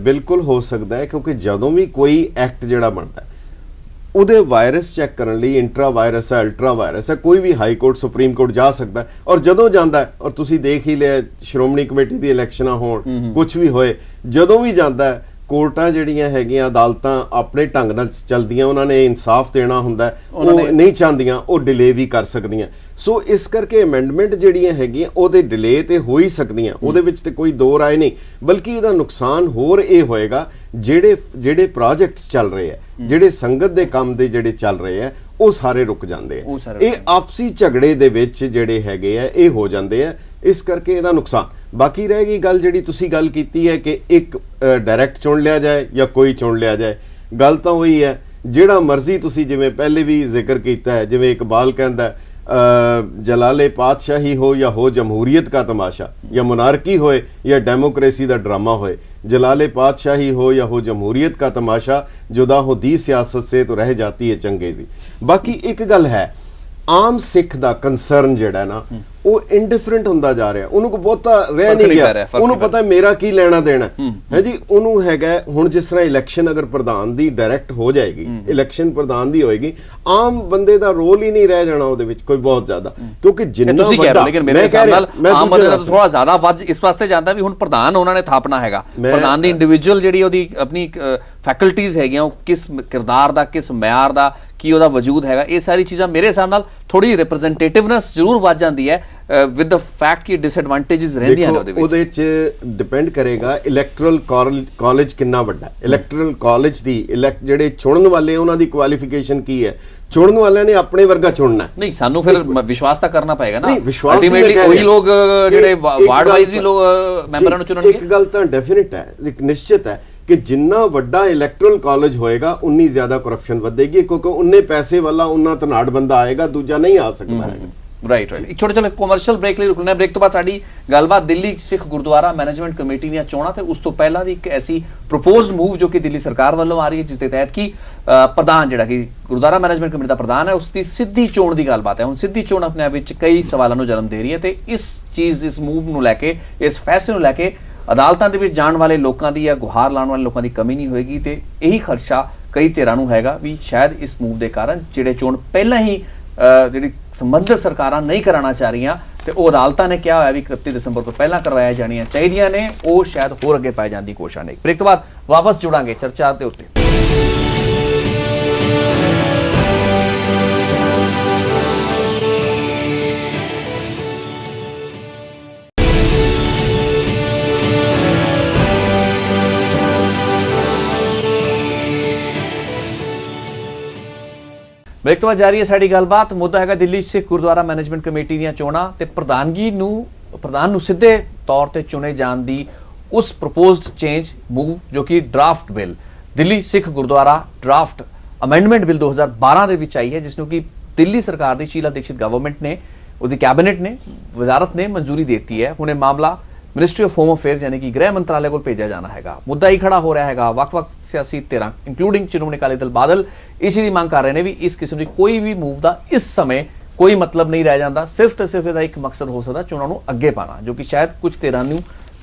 ਬਿਲਕੁਲ ਹੋ ਸਕਦਾ ਹੈ, ਕਿਉਂਕਿ ਜਦੋਂ ਵੀ ਕੋਈ ਐਕਟ ਜਿਹੜਾ ਬਣਦਾ ਉਹਦੇ ਵਾਇਰਸ ਚੈੱਕ ਕਰਨ ਲਈ ਇੰਟਰਾ ਵਾਇਰਸ ਹੈ, ਅਲਟਰਾ ਵਾਇਰਸ ਹੈ, ਕੋਈ ਵੀ ਹਾਈ ਕੋਰਟ ਸੁਪਰੀਮ ਕੋਰਟ ਜਾ ਸਕਦਾ ਹੈ, ਔਰ ਜਦੋਂ ਜਾਂਦਾ ਹੈ, ਔਰ ਤੁਸੀਂ ਦੇਖ ਹੀ ਲਿਆ ਸ਼੍ਰੋਮਣੀ ਕਮੇਟੀ ਦੀ ਇਲੈਕਸ਼ਨਾਂ ਹੋਣ, ਕੁਝ ਵੀ ਹੋਏ, ਜਦੋਂ ਵੀ ਜਾਂਦਾ ਹੈ, ਕੋਰਟਾਂ ਜਿਹੜੀਆਂ ਹੈਗੀਆਂ, ਅਦਾਲਤਾਂ ਆਪਣੇ ਢੰਗ ਨਾਲ ਚੱਲਦੀਆਂ, ਉਹਨਾਂ ਨੇ ਇਨਸਾਫ ਦੇਣਾ ਹੁੰਦਾ, ਉਹ ਨਹੀਂ ਚਾਹੁੰਦੀਆਂ, ਉਹ ਡਿਲੇ ਵੀ ਕਰ ਸਕਦੀਆਂ। ਸੋ ਇਸ ਕਰਕੇ ਅਮੈਂਡਮੈਂਟ ਜਿਹੜੀਆਂ ਹੈਗੀਆਂ ਉਹਦੇ ਡਿਲੇ ਤੇ ਹੋ ਹੀ ਸਕਦੀਆਂ, ਉਹਦੇ ਵਿੱਚ ਤੇ ਕੋਈ ਦੋ ਰਾਏ ਨਹੀਂ, ਬਲਕਿ ਇਹਦਾ ਨੁਕਸਾਨ ਹੋਰ ਇਹ ਹੋਏਗਾ, ਜਿਹੜੇ ਪ੍ਰੋਜੈਕਟਸ ਚੱਲ ਰਹੇ ਆ, ਜਿਹੜੇ ਸੰਗਤ ਦੇ ਕੰਮ ਦੇ ਜਿਹੜੇ ਚੱਲ ਰਹੇ ਆ, ਉਹ ਸਾਰੇ ਰੁਕ ਜਾਂਦੇ ਆ। ਇਹ ਆਪਸੀ ਝਗੜੇ ਦੇ ਵਿੱਚ ਜਿਹੜੇ ਹੈਗੇ ਆ ਇਹ ਹੋ ਜਾਂਦੇ ਆ, ਇਸ ਕਰਕੇ ਇਹਦਾ ਨੁਕਸਾਨ। ਬਾਕੀ ਰਹਿ ਗਈ ਗੱਲ ਜਿਹੜੀ ਤੁਸੀਂ ਗੱਲ ਕੀਤੀ ਹੈ ਕਿ ਇੱਕ ਡਾਇਰੈਕਟ ਚੁਣ ਲਿਆ ਜਾਏ ਜਾਂ ਕੋਈ ਚੁਣ ਲਿਆ ਜਾਏ, ਗੱਲ ਤਾਂ ਉਹੀ ਹੈ, ਜਿਹੜਾ ਮਰਜ਼ੀ ਤੁਸੀਂ ਜਿਵੇਂ ਪਹਿਲੇ ਵੀ ਜ਼ਿਕਰ ਕੀਤਾ ਹੈ, ਜਿਵੇਂ ਇਕਬਾਲ ਕਹਿੰਦਾ ਜਲਾਲੇ ਪਾਤਸ਼ਾਹੀ ਹੋ ਜਾਂ ਹੋ ਜਮਹੂਰੀਅਤ का तमाशा, या मोनार्की होए या डेमोक्रेसी का ड्रामा होए, जलाले पातशाही हो या हो जमहूरीयत का तमाशा, जुदा हो दी सियासत से तो रह जाती है चंगेजी। बाकी एक गल है, आम सिख ਦਾ ਕੰਸਰਨ ਜਿਹੜਾ ਨਾ ਉਹ ਇਨਡਿਫਰੈਂਟ ਹੁੰਦਾ ਜਾ ਰਿਹਾ, ਉਹਨੂੰ ਕੋਈ ਬਹੁਤਾ ਰਹਿ ਨਹੀਂ ਗਿਆ, ਉਹਨੂੰ ਪਤਾ ਮੇਰਾ ਕੀ ਲੈਣਾ ਦੇਣਾ ਹੈ ਜੀ। ਉਹਨੂੰ ਹੈਗਾ ਹੁਣ ਜਿਸ ਤਰ੍ਹਾਂ ਇਲੈਕਸ਼ਨ ਅਗਰ ਪ੍ਰਧਾਨ ਦੀ ਡਾਇਰੈਕਟ ਹੋ ਜਾਏਗੀ, ਇਲੈਕਸ਼ਨ ਪ੍ਰਧਾਨ ਦੀ ਹੋਏਗੀ, ਆਮ ਬੰਦੇ ਦਾ ਰੋਲ ਹੀ ਨਹੀਂ ਰਹਿ ਜਾਣਾ ਉਹਦੇ ਵਿੱਚ ਕੋਈ ਬਹੁਤ ਜ਼ਿਆਦਾ, ਕਿਉਂਕਿ ਜਿੰਨਾ ਵੱਡਾ, ਲੇਕਿਨ ਮੇਰੇ ਹਿਸਾਬ ਨਾਲ ਆਮ ਬੰਦੇ ਦਾ ਥੋੜਾ ਜ਼ਿਆਦਾ ਵੱਧ ਇਸ ਵਾਸਤੇ ਜਾਂਦਾ ਵੀ ਹੁਣ ਪ੍ਰਧਾਨ ਉਹਨਾਂ ਨੇ ਥਾਪਣਾ ਹੈਗਾ, ਪ੍ਰਧਾਨ ਦੀ ਇੰਡੀਵਿਜੂਅਲ ਜਿਹੜੀ ਉਹਦੀ ਆਪਣੀ ਫੈਕਲਟੀਜ਼ ਹੈਗੀਆਂ, ਉਹ ਕਿਸ ਕਿਰਦਾਰ ਦਾ, ਕਿਸ ਮਿਆਰ ਦਾ, ਕੀ ਉਹਦਾ ਵਜੂਦ ਹੈਗਾ, ਇਹ ਸਾਰੀ ਚੀਜ਼ਾਂ ਮੇਰੇ ਹਿਸਾਬ ਨਾਲ ਥੋੜੀ ਰਿਪਰੈਜ਼ੈਂਟੇਟਿਵਨੈਸ ਜ਼ਰੂਰ ਵੱਧ ਜਾਂਦੀ ਹੈ ਵਿਦ ਦ ਫੈਕਟ ਕਿ ਡਿਸਐਡਵਾਂਟੇजेस ਰਹਿੰਦੀਆਂ ਨੇ ਉਹਦੇ ਵਿੱਚ। ਉਹਦੇ 'ਚ ਡਿਪੈਂਡ ਕਰੇਗਾ ਇਲੈਕਟਰਲ ਕਾਲਜ ਕਿੰਨਾ ਵੱਡਾ, ਇਲੈਕਟਰਲ ਕਾਲਜ ਦੀ ਜਿਹੜੇ ਚੁਣਨ ਵਾਲੇ ਉਹਨਾਂ ਦੀ ਕੁਆਲੀਫਿਕੇਸ਼ਨ ਕੀ ਹੈ, ਚੁਣਨ ਵਾਲਿਆਂ ਨੇ ਆਪਣੇ ਵਰਗਾ ਚੁਣਨਾ ਨਹੀਂ, ਸਾਨੂੰ ਫਿਰ ਵਿਸ਼ਵਾਸ ਤਾਂ ਕਰਨਾ ਪਏਗਾ ਨਾ, ਅਲਟੀਮੇਟਲੀ ਉਹੀ ਲੋਕ ਜਿਹੜੇ ਵਾਰਡ ਵਾਈਜ਼ ਵੀ ਲੋਕ ਮੈਂਬਰਾਂ ਨੂੰ ਚੁਣਨਗੇ। ਇੱਕ ਗੱਲ ਤਾਂ ਡੈਫੀਨਿਟ ਹੈ, ਇੱਕ ਨਿਸ਼ਚਿਤ ਹੈ ਕਿ ਜਿੰਨਾ ਵੱਡਾ ਇਲੈਕਟਰਲ ਕਾਲਜ ਹੋਏਗਾ ਉਨੀ ਜ਼ਿਆਦਾ ਕਰਪਸ਼ਨ ਵਧੇਗੀ, ਕਿਉਂਕਿ ਉਨੇ ਪੈਸੇ ਵਾਲਾ ਉਹਨਾਂ ਧਨਾੜ ਬੰਦਾ ਆਏਗਾ, ਦੂਜਾ ਨਹੀਂ ਆ ਸਕਦਾ ਹੈਗਾ। ਰਾਈਟ ਇੱਕ ਛੋਟੇ ਜਿਹੇ ਕਮਰਸ਼ੀਅਲ ਬ੍ਰੇਕ ਲਈ ਰੁਕਣਾ, ਬ੍ਰੇਕ ਤੋਂ ਬਾਅਦ ਸਾਡੀ ਗੱਲਬਾਤ ਦਿੱਲੀ ਸਿੱਖ ਗੁਰਦੁਆਰਾ ਮੈਨੇਜਮੈਂਟ ਕਮੇਟੀ ਦੀਆਂ ਚੋਣਾਂ ਤੇ ਉਸ ਤੋਂ ਪਹਿਲਾਂ ਦੀ ਇੱਕ ਐਸੀ ਪ੍ਰਪੋਜ਼ਡ ਮੂਵ ਜੋ ਕਿ ਦਿੱਲੀ ਸਰਕਾਰ ਵੱਲੋਂ ਆ ਰਹੀ ਹੈ, ਜਿਸ ਦੇ ਤਹਿਤ ਕਿ ਪ੍ਰਧਾਨ ਜਿਹੜਾ ਕਿ ਗੁਰਦੁਆਰਾ ਮੈਨੇਜਮੈਂਟ ਕਮੇਟੀ ਦਾ ਪ੍ਰਧਾਨ ਹੈ, ਉਸ ਦੀ ਸਿੱਧੀ ਚੋਣ ਦੀ ਗੱਲਬਾਤ ਹੈ। ਹੁਣ ਸਿੱਧੀ ਚੋਣ ਆਪਣੇ ਆਪ ਵਿੱਚ ਕਈ ਸਵਾਲਾਂ ਨੂੰ ਜਨਮ ਦੇ ਰਹੀ ਹੈ, ਤੇ ਇਸ ਮੂਵ ਨੂੰ ਲੈ ਕੇ, ਇਸ ਫੈਸਲੇ ਨੂੰ ਲੈ ਕੇ ਅਦਾਲਤਾਂ ਦੇ ਵਿੱਚ ਜਾਣ ਵਾਲੇ ਲੋਕਾਂ ਦੀ ਜਾਂ ਗੁਹਾਰ ਲਾਉਣ ਵਾਲੇ ਲੋਕਾਂ ਦੀ ਕਮੀ ਨਹੀਂ ਹੋਏਗੀ, ਤੇ ਇਹੀ ਖਦਸ਼ਾ ਕਈ ਧਿਰਾਂ ਨੂੰ ਹੈਗਾ ਵੀ ਸ਼ਾਇਦ ਇਸ ਮੂਵ ਦੇ ਕਾਰਨ ਜਿਹੜੇ ਚੋਣ ਪਹਿਲਾਂ ਹੀ ਜਿਹੜੀ ਸੰਬੰਧਿਤ ਸਰਕਾਰਾਂ ਨਹੀਂ ਕਰਾਉਣਾ ਚਾਹ ਰਹੀਆਂ ਤੇ ਉਹ ਅਦਾਲਤਾਂ ਨੇ ਕਿਹਾ ਹੋਇਆ ਵੀ 31 ਦਸੰਬਰ ਤੋਂ ਪਹਿਲਾਂ ਕਰਵਾਇਆ ਜਾਣੀਆਂ ਚਾਹੀਦੀਆਂ ਨੇ, ਉਹ ਸ਼ਾਇਦ ਹੋਰ ਅੱਗੇ ਪਾਈ ਜਾਂਦੀ ਕੋਸ਼ਿਸ਼ ਨਹੀਂ। ਬ੍ਰੇਕ ਤੋਂ ਬਾਅਦ ਵਾਪਸ ਜੁੜਾਂਗੇ ਚਰਚਾ ਦੇ ਉੱਤੇ। ਬ੍ਰੇਕ ਤੋਂ ਬਾਅਦ ਜਾਰੀ ਹੈ ਸਾਡੀ ਗੱਲਬਾਤ। ਮੁੱਦਾ ਹੈਗਾ ਦਿੱਲੀ ਸਿੱਖ ਗੁਰਦੁਆਰਾ ਮੈਨੇਜਮੈਂਟ ਕਮੇਟੀ ਦੀਆਂ ਚੋਣਾਂ ਤੇ ਪ੍ਰਧਾਨ ਨੂੰ ਸਿੱਧੇ ਤੌਰ ਤੇ ਚੁਣੇ ਜਾਣ ਦੀ ਉਸ ਪ੍ਰਪੋਜ਼ਡ ਚੇਂਜ ਮੂਵ ਜੋ ਕਿ draft bill Delhi Sikh Gurdwara draft amendment bill 2012 ਦੇ ਵਿੱਚ ਆਈ ਹੈ, ਜਿਸ ਨੂੰ ਕਿ ਦਿੱਲੀ ਸਰਕਾਰ ਦੀ ਸ਼ੀਲਾ ਦੀਕਸ਼ਿਤ ਗਵਰਨਮੈਂਟ ਨੇ, ਉਹਦੀ ਕੈਬਨਿਟ ਨੇ, ਵਜ਼ਾਰਤ ਨੇ ਮਨਜ਼ੂਰੀ ਦਿੱਤੀ ਹੈ। ਹੁਣ ਇਹ ਮਾਮਲਾ ਮਿਨਿਸਟਰੀ ਆਫ ਹੋਮ ਅਫੇਅਰਸ ਯਾਨੀ ਕਿ ਗ੍ਰਹਿ ਮੰਤਰਾਲੇ ਕੋਲ ਭੇਜਿਆ ਜਾਣਾ ਹੈਗਾ। ਮੁੱਦਾ ਹੀ ਖੜਾ ਹੋ ਰਿਹਾ ਹੈਗਾ, ਵੱਖ-ਵੱਖ ਸਿਆਸੀ ਧਿਰਾਂ ਇੰਕਲੂਡਿੰਗ ਸ਼੍ਰੋਮਣੀ ਅਕਾਲੀ ਦਲ ਬਾਦਲ ਇਸੇ ਦੀ ਮੰਗ ਕਰ ਰਹੇ ਨੇ ਵੀ ਇਸ ਕਿਸਮ ਦੀ ਕੋਈ ਵੀ ਮੂਵ ਦਾ ਇਸ ਸਮੇਂ ਕੋਈ ਮਤਲਬ ਨਹੀਂ ਰਹਿ ਜਾਂਦਾ, ਸਿਰਫ ਤੇ ਸਿਰਫ ਇਹਦਾ ਇੱਕ ਮਕਸਦ ਹੋ ਸਕਦਾ ਚੋਣਾਂ ਨੂੰ ਅੱਗੇ ਪਾਣਾ, ਜੋ ਕਿ ਸ਼ਾਇਦ ਕੁਝ ਧਿਰਾਂ ਨੂੰ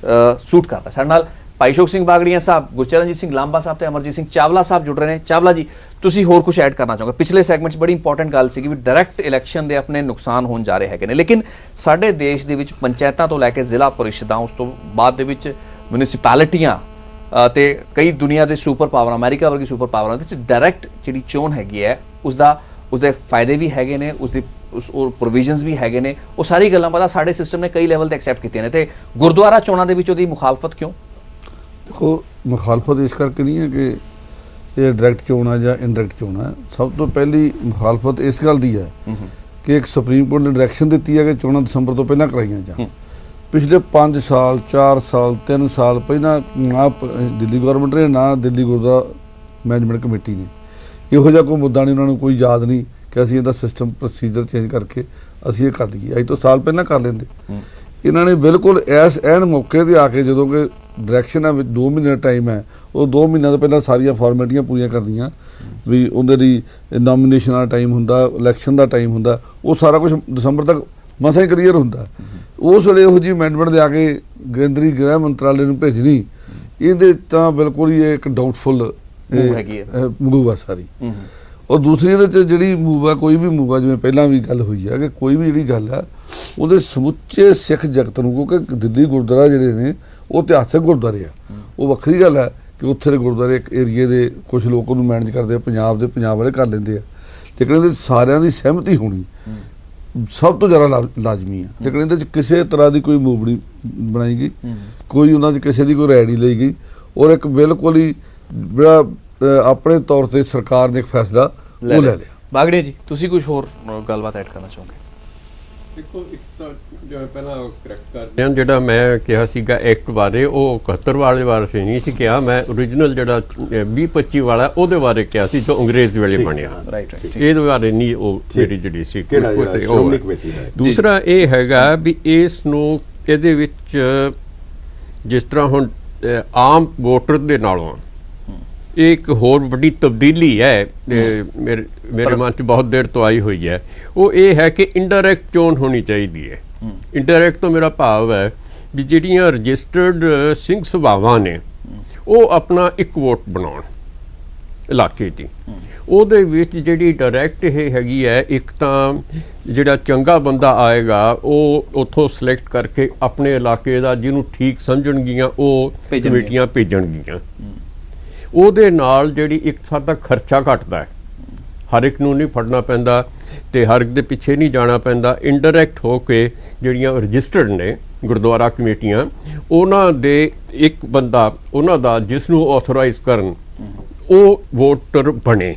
ਸੂਟ ਕਰਦਾ। ਸਾਡੇ ਨਾਲ ਭਾਈ ਅਸ਼ੋਕ ਸਿੰਘ ਬਾਗੜੀਆਂ ਸਾਹਿਬ, ਗੁਰਚਰਨਜੀਤ ਸਿੰਘ ਲਾਂਬਾ ਸਾਹਿਬ ਤੇ ਅਮਰਜੀਤ ਸਿੰਘ ਚਾਵਲਾ ਸਾਹਿਬ ਜੁੜ ਰਹੇ ਨੇ। ਚਾਵਲਾ ਜੀ, ਤੁਸੀਂ ਹੋਰ ਕੁਝ ਐਡ ਕਰਨਾ ਚਾਹੋਗੇ? ਪਿਛਲੇ ਸੈਗਮੈਂਟ 'ਚ ਬੜੀ ਇੰਪੋਰਟੈਂਟ ਗੱਲ ਸੀ ਕਿ ਵੀ ਡਾਇਰੈਕਟ ਇਲੈਕਸ਼ਨ ਦੇ ਆਪਣੇ ਨੁਕਸਾਨ ਹੋਣ ਜਾ ਰਹੇ ਹੈਗੇ ਨੇ, ਲੇਕਿਨ ਸਾਡੇ ਦੇਸ਼ ਦੇ ਵਿੱਚ ਪੰਚਾਇਤਾਂ ਤੋਂ ਲੈ ਕੇ ਜ਼ਿਲ੍ਹਾ ਪਰਿਸ਼ਦਾਂ, ਉਸ ਤੋਂ ਬਾਅਦ ਦੇ ਵਿੱਚ ਮਿਊਨਿਸਪੈਲਿਟੀਆਂ ਤੇ ਕਈ ਦੁਨੀਆ ਦੇ ਸੁਪਰ ਪਾਵਰ ਅਮਰੀਕਾ ਵਰਗੀ ਸੁਪਰ ਪਾਵਰਾਂ ਦੇ ਵਿੱਚ ਡਾਇਰੈਕਟ ਜਿਹੜੀ ਚੋਣ ਹੈਗੀ ਹੈ ਉਸਦੇ ਫਾਇਦੇ ਵੀ ਹੈਗੇ ਨੇ, ਉਸਦੀ ਪ੍ਰੋਵੀਜ਼ਨਸ ਵੀ ਹੈਗੇ ਨੇ। ਉਹ ਸਾਰੀ ਗੱਲਾਂ ਪਤਾ ਸਾਡੇ ਸਿਸਟਮ ਨੇ ਕਈ ਲੈਵਲ ਤੇ ਐਕਸੈਪਟ ਕੀਤੀਆਂ ਨੇ, ਤੇ ਗੁਰਦੁਆਰਾ ਚੋਣਾਂ ਦੇ ਵਿੱਚ ਉਹਦੀ ਮੁਖਾਲਫਤ ਕਿਉਂ? ਦੇਖੋ, ਮੁਖਾਲਫਤ ਇਸ ਕਰਕੇ ਨਹੀਂ ਹੈ ਕਿ ਇਹ ਡਾਇਰੈਕਟ ਚੋਣ ਹੈ ਜਾਂ ਇਨਡਾਇਰੈਕਟ ਚੋਣ ਹੈ। ਸਭ ਤੋਂ ਪਹਿਲੀ ਮੁਖਾਲਫਤ ਇਸ ਗੱਲ ਦੀ ਹੈ ਕਿ ਇੱਕ ਸੁਪਰੀਮ ਕੋਰਟ ਨੇ ਡਾਇਰੈਕਸ਼ਨ ਦਿੱਤੀ ਹੈ ਕਿ ਚੋਣਾਂ ਦਸੰਬਰ ਤੋਂ ਪਹਿਲਾਂ ਕਰਾਈਆਂ ਜਾਣ। ਪਿਛਲੇ 5 ਸਾਲ 4 ਸਾਲ 3 ਸਾਲ ਪਹਿਲਾਂ ਨਾ ਦਿੱਲੀ ਗਵਰਨਮੈਂਟ ਨੇ ਨਾ ਦਿੱਲੀ ਗੁਰਦੁਆਰਾ ਮੈਨੇਜਮੈਂਟ ਕਮੇਟੀ ਨੇ ਇਹੋ ਜਿਹਾ ਕੋਈ ਮੁੱਦਾ ਨਹੀਂ, ਉਹਨਾਂ ਨੂੰ ਕੋਈ ਯਾਦ ਨਹੀਂ ਕਿ ਅਸੀਂ ਇਹਦਾ ਸਿਸਟਮ ਪ੍ਰੋਸੀਜਰ ਚੇਂਜ ਕਰਕੇ ਅਸੀਂ ਇਹ ਕਰ ਲਈਏ। ਅੱਜ ਤੋਂ ਸਾਲ ਪਹਿਲਾਂ ਕਰ ਲੈਂਦੇ। ਇਹਨਾਂ ਨੇ ਬਿਲਕੁਲ ਐਨ ਮੌਕੇ 'ਤੇ ਆ ਕੇ, ਜਦੋਂ ਕਿ ਡਾਇਰੈਕਸ਼ਨ ਹੈ 2 ਮਹੀਨੇ ਦਾ ਟਾਈਮ ਹੈ, ਉਹ 2 ਮਹੀਨਿਆਂ ਤੋਂ ਪਹਿਲਾਂ ਸਾਰੀਆਂ ਫਾਰਮੈਲਿਟੀਆਂ ਪੂਰੀਆਂ ਕਰਦੀਆਂ ਵੀ ਉਹਦੇ ਲਈ ਨੋਮੀਨੇਸ਼ਨ ਦਾ ਟਾਈਮ ਹੁੰਦਾ, ਇਲੈਕਸ਼ਨ ਦਾ ਟਾਈਮ ਹੁੰਦਾ, ਉਹ ਸਾਰਾ ਕੁਝ ਦਸੰਬਰ ਤੱਕ ਮਸਾਂ ਹੀ ਕਲੀਅਰ ਹੁੰਦਾ। ਉਸ ਵੇਲੇ ਇਹੋ ਜਿਹੀ ਅਮੈਂਡਮੈਂਟ ਦੇ ਆ ਕੇ ਕੇਂਦਰੀ ਗ੍ਰਹਿ ਮੰਤਰਾਲੇ ਨੂੰ ਭੇਜਣੀ, ਇਹਦੇ ਤਾਂ ਬਿਲਕੁਲ ਹੀ ਇੱਕ ਡਾਊਟਫੁਲ ਮੂਵ ਆ ਸਾਰੀ। ਔਰ ਦੂਸਰੀ ਇਹਦੇ 'ਚ ਜਿਹੜੀ ਮੂਵ ਆ, ਕੋਈ ਵੀ ਮੂਵ ਆ, ਜਿਵੇਂ ਪਹਿਲਾਂ ਵੀ ਗੱਲ ਹੋਈ ਹੈ ਕਿ ਕੋਈ ਵੀ ਜਿਹੜੀ ਗੱਲ ਆ ਉਹਦੇ ਸਮੁੱਚੇ ਸਿੱਖ ਜਗਤ ਨੂੰ, ਕਿਉਂਕਿ ਦਿੱਲੀ ਗੁਰਦੁਆਰਾ ਜਿਹੜੇ ਨੇ ਉਹ ਇਤਿਹਾਸਕ ਗੁਰਦੁਆਰੇ ਆ, ਉਹ ਵੱਖਰੀ ਗੱਲ ਹੈ ਕਿ ਉੱਥੇ ਦੇ ਗੁਰਦੁਆਰੇ ਇੱਕ ਏਰੀਏ ਦੇ ਕੁਝ ਲੋਕ ਉਹਨੂੰ ਮੈਨੇਜ ਕਰਦੇ ਆ, ਪੰਜਾਬ ਵਾਲੇ ਕਰ ਲੈਂਦੇ ਆ, ਲੇਕਿਨ ਇਹਦੇ ਸਾਰਿਆਂ ਦੀ ਸਹਿਮਤੀ ਹੋਣੀ ਸਭ ਤੋਂ ਜ਼ਿਆਦਾ ਲਾਜ਼ਮੀ ਹੈ। ਲੇਕਿਨ ਇਹਦੇ 'ਚ ਕਿਸੇ ਤਰ੍ਹਾਂ ਦੀ ਕੋਈ ਮੂਵ ਨਹੀਂ ਬਣਾਈ ਗਈ, ਕੋਈ ਉਹਨਾਂ 'ਚ ਕਿਸੇ ਦੀ ਕੋਈ ਰਾਏ ਨਹੀਂ ਲਈ ਗਈ, ਔਰ ਇੱਕ ਬਿਲਕੁਲ ਹੀ ਜਿਹੜਾ ਆਪਣੇ ਤੌਰ ਤੇ ਸਰਕਾਰ ਨੇ ਇੱਕ ਫੈਸਲਾ ਉਹ ਲੈ ਲਿਆ। ਬਾਗੜੀਆ ਜੀ, ਤੁਸੀਂ ਕੁਝ ਹੋਰ ਗੱਲਬਾਤ ਐਡ ਕਰਨਾ ਚਾਹੋਗੇ? ਦੇਖੋ, ਇੱਕ ਤਾਂ ਜੋ ਪਹਿਲਾਂ ਕਰੈਕਟ ਕਰਦੇ ਹਾਂ, ਜਿਹੜਾ ਮੈਂ ਕਿਹਾ ਸੀਗਾ ਐਕਟ ਬਾਰੇ, ਉਹ 71 ਵਾਲੇ ਬਾਰੇ ਨਹੀਂ ਸੀ ਕਿਹਾ, ਮੈਂ ਓਰੀਜਨਲ ਜਿਹੜਾ 2025 ਵਾਲਾ ਉਹਦੇ ਬਾਰੇ ਕਿਹਾ ਸੀ, ਜੋ ਅੰਗਰੇਜ਼ ਵੇਲੇ ਬਣਿਆ। ਇਹਦੇ ਬਾਰੇ ਨਹੀਂ ਉਹ ਮੇਰੀ ਜਿਹੜੀ ਸੀ। ਦੂਸਰਾ ਇਹ ਹੈਗਾ ਵੀ ਇਸ ਨੂੰ ਇਹਦੇ ਵਿੱਚ ਜਿਸ ਤਰ੍ਹਾਂ ਹੁਣ ਆਮ ਵੋਟਰ ਦੇ ਨਾਲੋਂ ਇਹ ਇੱਕ ਹੋਰ ਵੱਡੀ ਤਬਦੀਲੀ ਹੈ, ਮੇਰੇ ਮਨ 'ਚ ਬਹੁਤ ਦੇਰ ਤੋਂ ਆਈ ਹੋਈ ਹੈ। ਉਹ ਇਹ ਹੈ ਕਿ ਇੰਡਾਇਰੈਕਟ ਚੋਣ ਹੋਣੀ ਚਾਹੀਦੀ ਹੈ। ਇੰਡਾਇਰੈਕਟ ਤੋਂ ਮੇਰਾ ਭਾਵ ਹੈ ਵੀ ਜਿਹੜੀਆਂ ਰਜਿਸਟਰਡ ਸਿੰਘ ਸਭਾਵਾਂ ਨੇ ਉਹ ਆਪਣਾ ਇੱਕ ਵੋਟ ਬਣਾਉਣ ਇਲਾਕੇ ਦੀ। ਉਹਦੇ ਵਿੱਚ ਜਿਹੜੀ ਡਾਇਰੈਕਟ ਇਹ ਹੈਗੀ ਹੈ, ਇੱਕ ਤਾਂ ਜਿਹੜਾ ਚੰਗਾ ਬੰਦਾ ਆਏਗਾ ਉਹ ਉੱਥੋਂ ਸਿਲੈਕਟ ਕਰਕੇ ਆਪਣੇ ਇਲਾਕੇ ਦਾ ਜਿਹਨੂੰ ਠੀਕ ਸਮਝਣਗੀਆਂ ਉਹ ਕਮੇਟੀਆਂ ਭੇਜਣਗੀਆਂ। ਉਹਦੇ ਨਾਲ ਜਿਹੜੀ ਇੱਕ ਸਾਡਾ ਖਰਚਾ ਘਟਦਾ ਹੈ, ਹਰ ਇੱਕ ਨੂੰ ਨਹੀਂ ਫੜਨਾ ਪੈਂਦਾ ਤੇ ਹਰ ਇੱਕ ਦੇ ਪਿੱਛੇ ਨਹੀਂ ਜਾਣਾ ਪੈਂਦਾ। ਇੰਡਾਇਰੈਕਟ ਹੋ ਕੇ ਜਿਹੜੀਆਂ ਰਜਿਸਟਰਡ ਨੇ ਗੁਰਦੁਆਰਾ ਕਮੇਟੀਆਂ, ਉਹਨਾਂ ਦੇ ਇੱਕ ਬੰਦਾ ਉਹਨਾਂ ਦਾ ਜਿਸ ਨੂੰ ਆਥੋਰਾਈਜ਼ ਕਰਨ ਉਹ ਵੋਟਰ ਬਣੇ।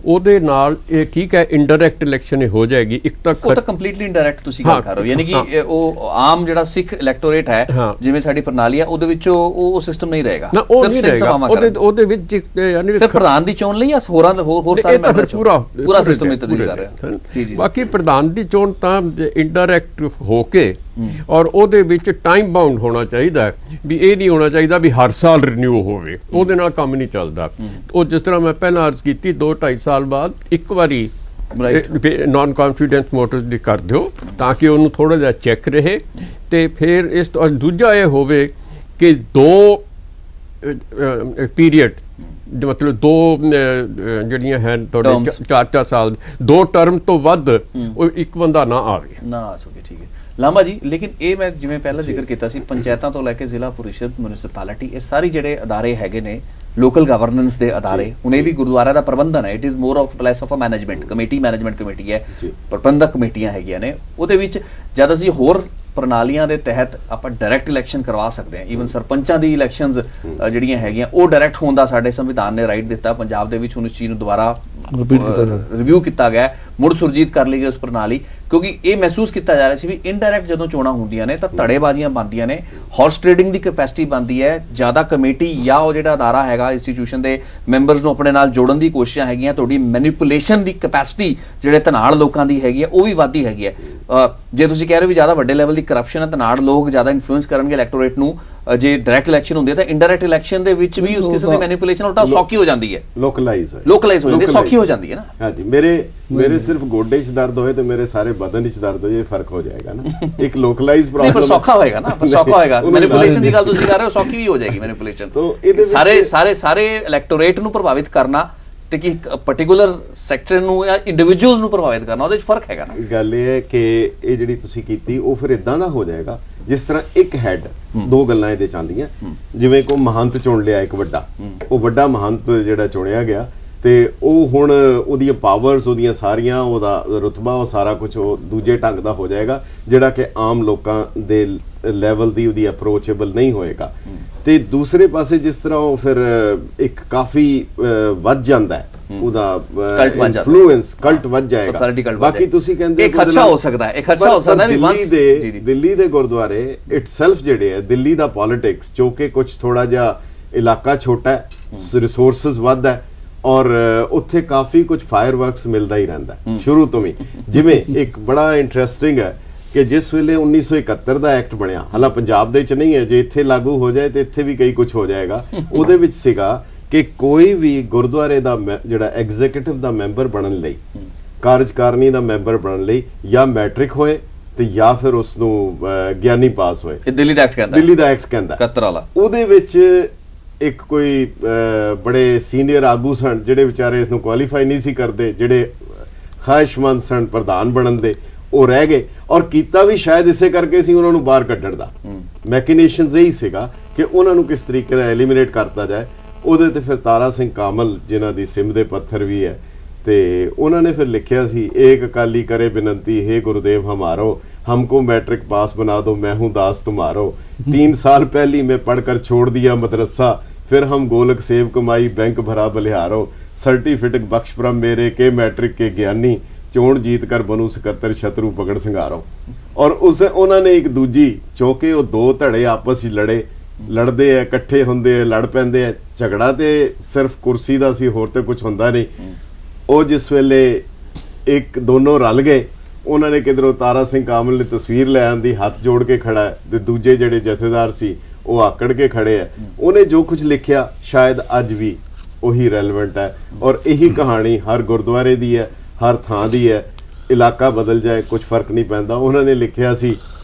ਉਹਦੇ ਨਾਲ ਇਹ ਠੀਕ ਹੈ, ਇੰਡਾਇਰੈਕਟ ਇਲੈਕਸ਼ਨ ਹੋ ਜਾਏਗੀ। ਇੱਕ ਤਾਂ ਉਹ ਤਾਂ ਕੰਪਲੀਟਲੀ ਇੰਡਾਇਰੈਕਟ ਤੁਸੀਂ ਗੱਲ ਕਰ ਰਹੇ ਹੋ, ਯਾਨੀ ਕਿ ਉਹ ਆਮ ਜਿਹੜਾ ਸਿੱਖ ਇਲੈਕਟੋਰੇਟ ਹੈ, ਜਿਵੇਂ ਸਾਡੀ ਪ੍ਰਣਾਲੀ ਹੈ, ਉਹਦੇ ਵਿੱਚ ਉਹ ਸਿਸਟਮ ਨਹੀਂ ਰਹੇਗਾ ਨਾ, ਉਹ ਨਹੀਂ ਰਹੇਗਾ ਉਹਦੇ ਵਿੱਚ। ਯਾਨੀ ਸਿਰਫ ਪ੍ਰਧਾਨ ਦੀ ਚੋਣ ਲਈ ਜਾਂ ਹੋਰ ਸਾਰੇ ਮੈਂਬਰ ਪੂਰਾ ਸਿਸਟਮ ਤਬਦੀਲ ਕਰ ਰਹੇ ਹਾਂ। ਬਾਕੀ ਪ੍ਰਧਾਨ ਦੀ ਚੋਣ ਤਾਂ ਇੰਡਾਇਰੈਕਟ ਹੋ ਕੇ, ਔਰ ਉਹਦੇ ਵਿੱਚ ਟਾਈਮ ਬਾਉਂਡ ਹੋਣਾ ਚਾਹੀਦਾ ਹੈ ਵੀ ਇਹ ਨਹੀਂ ਹੋਣਾ ਚਾਹੀਦਾ ਵੀ ਹਰ ਸਾਲ ਰਿਨਿਊ ਹੋਵੇ, ਉਹਦੇ ਨਾਲ ਕੰਮ ਨਹੀਂ ਚੱਲਦਾ। ਉਹ ਜਿਸ ਤਰ੍ਹਾਂ ਮੈਂ ਪਹਿਲਾਂ ਅਰਜ਼ ਕੀਤੀ 2-2.5 ਸਾਲ ਬਾਅਦ ਇੱਕ ਵਾਰੀ ਨਾਨ ਕੌਨਫੀਡੈਂਸ ਮੋਟਰਸ ਦੀ ਕਰ ਦਿਓ ਤਾਂ ਕਿ ਉਹਨੂੰ ਥੋੜਾ ਜਿਹਾ ਚੈੱਕ ਰਹੇ। ਤੇ ਫਿਰ ਇਸ ਤੋਂ ਦੂਜਾ ਇਹ ਹੋਵੇ ਕਿ 2 ਪੀਰੀਅਡ ਮਤਲਬ 2 ਜਿਹੜੀਆਂ ਹਨ ਤੁਹਾਡੇ 4-4 ਸਾਲ 2 ਟਰਮ ਤੋਂ ਵੱਧ ਉਹ ਇੱਕ ਬੰਦਾ ਨਾ ਆਵੇ ਨਾ ਆ ਸਕੇ। ਠੀਕ ਹੈ ਲਾਂਬਾ ਜੀ, ਲੇਕਿਨ ਇਹ ਮੈਂ ਜਿਵੇਂ ਪਹਿਲਾਂ ਜ਼ਿਕਰ ਕੀਤਾ ਸੀ, ਪੰਚਾਇਤਾਂ ਤੋਂ ਲੈ ਕੇ ਜ਼ਿਲ੍ਹਾ ਪਰਿਸ਼ਦ, ਮਿਊਨਿਸਪੈਲਿਟੀ, ਇਹ ਸਾਰੇ ਜਿਹੜੇ ਅਦਾਰੇ ਹੈਗੇ ਨੇ ਲੋਕਲ ਗਵਰਨੈਂਸ ਦੇ ਅਦਾਰੇ, ਹੁਣ ਇਹ ਵੀ ਗੁਰਦੁਆਰਾ ਦਾ ਪ੍ਰਬੰਧਨ ਹੈ। It is more of less of a management committee ਹੈ, ਪ੍ਰਬੰਧਕ ਕਮੇਟੀਆਂ ਹੈਗੀਆਂ ਨੇ। ਉਹਦੇ ਵਿੱਚ ਜਦ ਅਸੀਂ ਹੋਰ ਪ੍ਰਣਾਲੀਆਂ ਦੇ ਤਹਿਤ ਆਪਾਂ ਡਾਇਰੈਕਟ ਇਲੈਕਸ਼ਨ ਕਰਵਾ ਸਕਦੇ ਹਾਂ, ਈਵਨ ਸਰਪੰਚਾਂ ਦੀ ਇਲੈਕਸ਼ਨਸ ਜਿਹੜੀਆਂ ਹੈਗੀਆਂ ਉਹ ਡਾਇਰੈਕਟ ਹੋਣ ਦਾ ਸਾਡੇ ਸੰਵਿਧਾਨ ਨੇ ਰਾਈਟ ਦਿੱਤਾ। ਪੰਜਾਬ ਦੇ ਵਿੱਚ ਹੁਣ ਇਸ ਚੀਜ਼ ਨੂੰ ਦੁਬਾਰਾ ਰਿਵਿਊ ਕੀਤਾ ਗਿਆ, ਮੁੜ ਸੁਰਜੀਤ ਕਰ ਲਈ ਗਈ ਉਸ ਪ੍ਰਣਾਲੀ, ਕਿਉਂਕਿ ਇਹ ਮਹਿਸੂਸ ਕੀਤਾ ਜਾ ਰਿਹਾ ਸੀ ਵੀ ਇਨਡਾਇਰੈਕਟ ਜਦੋਂ ਚੋਣਾਂ ਹੁੰਦੀਆਂ ਨੇ ਤਾਂ ਧੜੇਬਾਜ਼ੀਆਂ ਬਣਦੀਆਂ ਨੇ, ਹਾਰਸ ਟ੍ਰੇਡਿੰਗ ਦੀ ਕੈਪੈਸਿਟੀ ਬਣਦੀ ਹੈ, ਜ਼ਿਆਦਾ ਕਮੇਟੀ ਜਾਂ ਉਹ ਜਿਹੜਾ ਅਦਾਰਾ ਹੈਗਾ ਇੰਸਟੀਟਿਊਸ਼ਨ ਦੇ ਮੈਂਬਰਸ ਨੂੰ ਆਪਣੇ ਨਾਲ ਜੋੜਨ ਦੀ ਕੋਸ਼ਿਸ਼ਾਂ ਹੈਗੀਆਂ, ਤੁਹਾਡੀ ਮੈਨੀਪੂਲੇਸ਼ਨ ਦੀ ਕੈਪੈਸਿਟੀ ਜਿਹੜੇ ਧਨਾੜ ਲੋਕਾਂ ਦੀ ਹੈਗੀ ਹੈ ਉਹ ਵੀ ਵੱਧਦੀ ਹੈਗੀ ਹੈ। ਜੇ ਤੁਸੀਂ ਕਹਿ ਰਹੇ ਹੋ ਵੀ ਜ਼ਿਆਦਾ ਵੱਡੇ ਲੈਵਲ ਦੀ ਕਰਪਸ਼ਨ ਹੈ, ਧਨਾੜ ਲੋਕ ਜ਼ਿਆਦਾ ਇਨਫਲੂਐਂਸ ਕਰਨਗੇ ਇਲੈਕਟੋਰੇਟ ਨੂੰ, ਜੇ ਡਾਇਰੈਕਟ ਇਲੈਕਸ਼ਨ ਹੁੰਦੀ ਹੈ ਤਾਂ ਇੰਡਾਇਰੈਕਟ ਇਲੈਕਸ਼ਨ ਦੇ ਵਿੱਚ ਵੀ ਉਸ ਕਿਸਮ ਦੀ ਮੈਨੀਪੂਲੇਸ਼ਨ ਉਲਟਾ ਸੌਖੀ ਹੋ ਜਾਂਦੀ ਹੈ, ਲੋਕਲਾਈਜ਼ ਹੋ ਜਾਂਦੀ ਹੈ, ਸੌਖੀ ਹੋ ਜਾਂਦੀ ਹੈ ਨਾ। ਹਾਂਜੀ, ਮੇਰੇ ਸਿਰਫ ਗੋਡੇ 'ਚ ਦਰਦ ਹੋਏ ਤੇ ਮੇਰੇ ਸਾਰੇ ਬਦਨ 'ਚ ਦਰਦ ਹੋਏ, ਇਹ ਫਰਕ ਹੋ ਜਾਏਗਾ ਨਾ। ਇੱਕ ਲੋਕਲਾਈਜ਼ ਪ੍ਰੋਬਲਮ ਪਰ ਸੌਖਾ ਹੋਏਗਾ ਨਾ, ਪਰ ਸੌਖਾ ਹੋਏਗਾ। ਮੈਨੀਪੂਲੇਸ਼ਨ ਦੀ ਗੱਲ ਤੁਸੀਂ ਕਰ ਰਹੇ ਹੋ, ਸੌਖੀ ਵੀ ਹੋ ਜਾਏਗੀ ਮੈਨੀਪੂਲੇਸ਼ਨ। ਸਾਰੇ ਇਲੈਕਟੋਰੇਟ ਨੂੰ ਪ੍ਰਭਾਵਿਤ ਕਰਨਾ ਤੇ ਕਿ ਪਾਰਟਿਕੂਲਰ ਸੈਕਟਰ ਨੂੰ ਜਾਂ ਇੰਡੀਵਿਜੂਅਲਸ ਨੂੰ ਪ੍ਰਭਾਵਿਤ ਕਰਨਾ, ਉਹਦੇ ਵਿੱਚ ਫਰਕ ਹੈਗਾ ਨਾ। ਗੱਲ ਇਹ ਹੈ ਕਿ ਇਹ ਜਿਹੜੀ ਤੁਸੀਂ ਕੀਤੀ ਉਹ ਫਿਰ ਇਦਾਂ ਦਾ ਹੋ ਜਾਏਗਾ ਜਿਸ ਤਰ੍ਹਾਂ ਇੱਕ ਹੈਡ ਦੋ ਗੱਲਾਂ ਇਹਦੇ ਚ ਆਉਂਦੀਆਂ, ਜਿਵੇਂ ਕੋ ਮਹੰਤ ਚੁਣ ਲਿਆ ਇੱਕ ਵੱਡਾ, ਉਹ ਵੱਡਾ ਮਹੰਤ ਜਿਹੜਾ ਚੁਣਿਆ ਗਿਆ ਤੇ ਉਹ ਹੁਣ ਉਹਦੀਆਂ ਪਾਵਰਸ, ਉਹਦੀਆਂ ਸਾਰੀਆਂ, ਉਹਦਾ ਰੁਤਬਾ, ਉਹ ਸਾਰਾ ਕੁਝ ਉਹ ਦੂਜੇ ਢੰਗ ਦਾ ਹੋ ਜਾਏਗਾ ਜਿਹੜਾ ਕਿ ਆਮ ਲੋਕਾਂ ਦੇ ਲੈਵਲ ਦੀ ਉਹਦੀ ਅਪਰੋਚੇਬਲ ਨਹੀਂ ਹੋਏਗਾ। ਤੇ ਦੂਸਰੇ ਪਾਸੇ ਜਿਸ ਤਰ੍ਹਾਂ ਉਹ ਫਿਰ ਇੱਕ ਕਾਫੀ ਵੱਧ ਜਾਂਦਾ ਹੈ, ਉਹਦਾ ਇਨਫਲੂਐਂਸ ਕਲਟ ਵੱਧ ਜਾਏਗਾ। ਬਾਕੀ ਤੁਸੀਂ ਕਹਿੰਦੇ ਇੱਕ ਖਰਚਾ ਹੋ ਸਕਦਾ ਹੈ, ਇੱਕ ਖਰਚਾ ਹੋ ਸਕਦਾ ਵੀ ਦਿੱਲੀ ਦੇ ਗੁਰਦੁਆਰੇ ਇਟਸੈਲਫ ਜਿਹੜੇ ਹੈ, ਦਿੱਲੀ ਦਾ ਪੋਲਿਟਿਕਸ ਜੋ ਕਿ ਕੁਝ ਥੋੜਾ ਜਿਹਾ ਇਲਾਕਾ ਛੋਟਾ ਹੈ, ਰਿਸੋਰਸਸ ਵੱਧ ਹੈ ਔਰ ਉੱਥੇ ਕਾਫੀ ਕੁਝ ਫਾਇਰਵਰਕਸ ਮਿਲਦਾ ਹੀ ਰਹਿੰਦਾ ਸ਼ੁਰੂ ਤੋਂ ਹੀ। ਜਿਵੇਂ ਇੱਕ ਬੜਾ ਇੰਟਰਸਟਿੰਗ ਹੈ ਕਿ ਜਿਸ ਵੇਲੇ 1971 ਦਾ ਐਕਟ ਬਣਿਆ, ਹਾਲਾ ਪੰਜਾਬ ਦੇ ਚ ਨਹੀਂ ਹੈ, ਜੇ ਇੱਥੇ ਲਾਗੂ ਹੋ ਜਾਏ ਤੇ ਇੱਥੇ ਵੀ ਕਈ ਕੁਝ ਹੋ ਜਾਏਗਾ, ਉਹਦੇ ਵਿੱਚ ਸੀਗਾ ਕਿ ਕੋਈ ਵੀ ਗੁਰਦੁਆਰੇ ਦਾ ਜਿਹੜਾ ਐਗਜ਼ੀਕਿਊਟਿਵ ਦਾ ਮੈਂਬਰ ਬਣਨ ਲਈ, ਕਾਰਜਕਾਰਨੀ ਦਾ ਮੈਂਬਰ ਬਣਨ ਲਈ ਜਾਂ ਮੈਟ੍ਰਿਕ ਹੋਏ ਤੇ ਜਾਂ ਫਿਰ ਉਸ ਨੂੰ ਗਿਆਨੀ ਪਾਸ ਹੋਏ। ਦਿੱਲੀ ਦਾ ਐਕਟ ਕਹਿੰਦਾ, ਦਿੱਲੀ ਦਾ ਐਕਟ ਕਹਿੰਦਾ 71 ਵਾਲਾ। ਉਹਦੇ ਵਿੱਚ ਇੱਕ ਕੋਈ ਬੜੇ ਸੀਨੀਅਰ ਆਗੂ ਸਨ ਜਿਹੜੇ ਵਿਚਾਰੇ ਇਸ ਨੂੰ ਕੁਆਲੀਫਾਈ ਨਹੀਂ ਸੀ ਕਰਦੇ, ਜਿਹੜੇ ਖਾਹਿਸ਼ਮੰਦ ਸਨ ਪ੍ਰਧਾਨ ਬਣਨ ਦੇ, ਉਹ ਰਹਿ ਗਏ ਔਰ ਕੀਤਾ ਵੀ ਸ਼ਾਇਦ ਇਸੇ ਕਰਕੇ ਸੀ ਉਹਨਾਂ ਨੂੰ ਬਾਹਰ ਕੱਢਣ ਦਾ ਮੈਕੀਨੇਸ਼ਨਸ ਇਹੀ ਸੀਗਾ ਕਿ ਉਹਨਾਂ ਨੂੰ ਕਿਸ ਤਰੀਕੇ ਨਾਲ ਐਲੀਮੀਨੇਟ ਕਰਤਾ ਜਾਏ। ਉਹਦੇ ਤੇ ਫਿਰ ਤਾਰਾ ਸਿੰਘ ਕਾਮਲ ਜਿਨ੍ਹਾਂ ਦੀ ਸਿਮ ਦੇ ਪੱਥਰ ਵੀ ਹੈ ਤੇ ਉਹਨਾਂ ਨੇ ਫਿਰ ਲਿਖਿਆ ਸੀ, ਏਕ ਅਕਾਲੀ ਕਰੇ ਬਿਨੰਤੀ ਹੈ ਗੁरुदेव हमारो, हमको मैट्रिक पास बना दो, मैं हूँ दास तुम्हारो, 3 साल पहली मैं पढ़कर छोड़ दिया मदरसा, फिर हम गोलक सेव कमाई बैंक भरा बलिहारो, सर्टिफिकेट बख्श परम मेरे के मैट्रिक के ज्ञानी, चोण जीत कर बनू 77 शत्रु पकड़ संघारो। और उस उन्होंने एक दूजी चौके वो दो धड़े आपस लड़ते है, इकट्ठे होंगे है, लड़ पैंदे है, झगड़ा तो सिर्फ कुर्सी का सी, होर तो कुछ होंदा नहीं। ਉਹ ਜਿਸ ਵੇਲੇ ਇੱਕ ਦੋਨੋਂ ਰਲ ਗਏ, ਉਹਨਾਂ ਨੇ ਕਿਧਰੋਂ ਤਾਰਾ ਸਿੰਘ ਕਾਮਲ ਨੇ ਤਸਵੀਰ ਲੈ ਆਂਦੀ, ਹੱਥ ਜੋੜ ਕੇ ਖੜਾ ਹੈ ਤੇ ਦੂਜੇ ਜਿਹੜੇ ਜਥੇਦਾਰ ਸੀ ਉਹ ਆਕੜ ਕੇ ਖੜੇ ਹੈ। ਉਹਨੇ ਜੋ ਕੁਝ ਲਿਖਿਆ ਸ਼ਾਇਦ ਅੱਜ ਵੀ ਉਹੀ ਰੈਲੇਵੈਂਟ ਹੈ ਔਰ ਇਹੀ ਕਹਾਣੀ ਹਰ ਗੁਰਦੁਆਰੇ ਦੀ ਹੈ, ਹਰ ਥਾਂ ਦੀ ਹੈ। ਇਲਾਕਾ ਬਦਲ ਜਾਏ ਕੁਝ ਫਰਕ ਨਹੀਂ ਪੈਂਦਾ। ਉਹਨਾਂ ਨੇ ਲਿਖਿਆ ਸੀ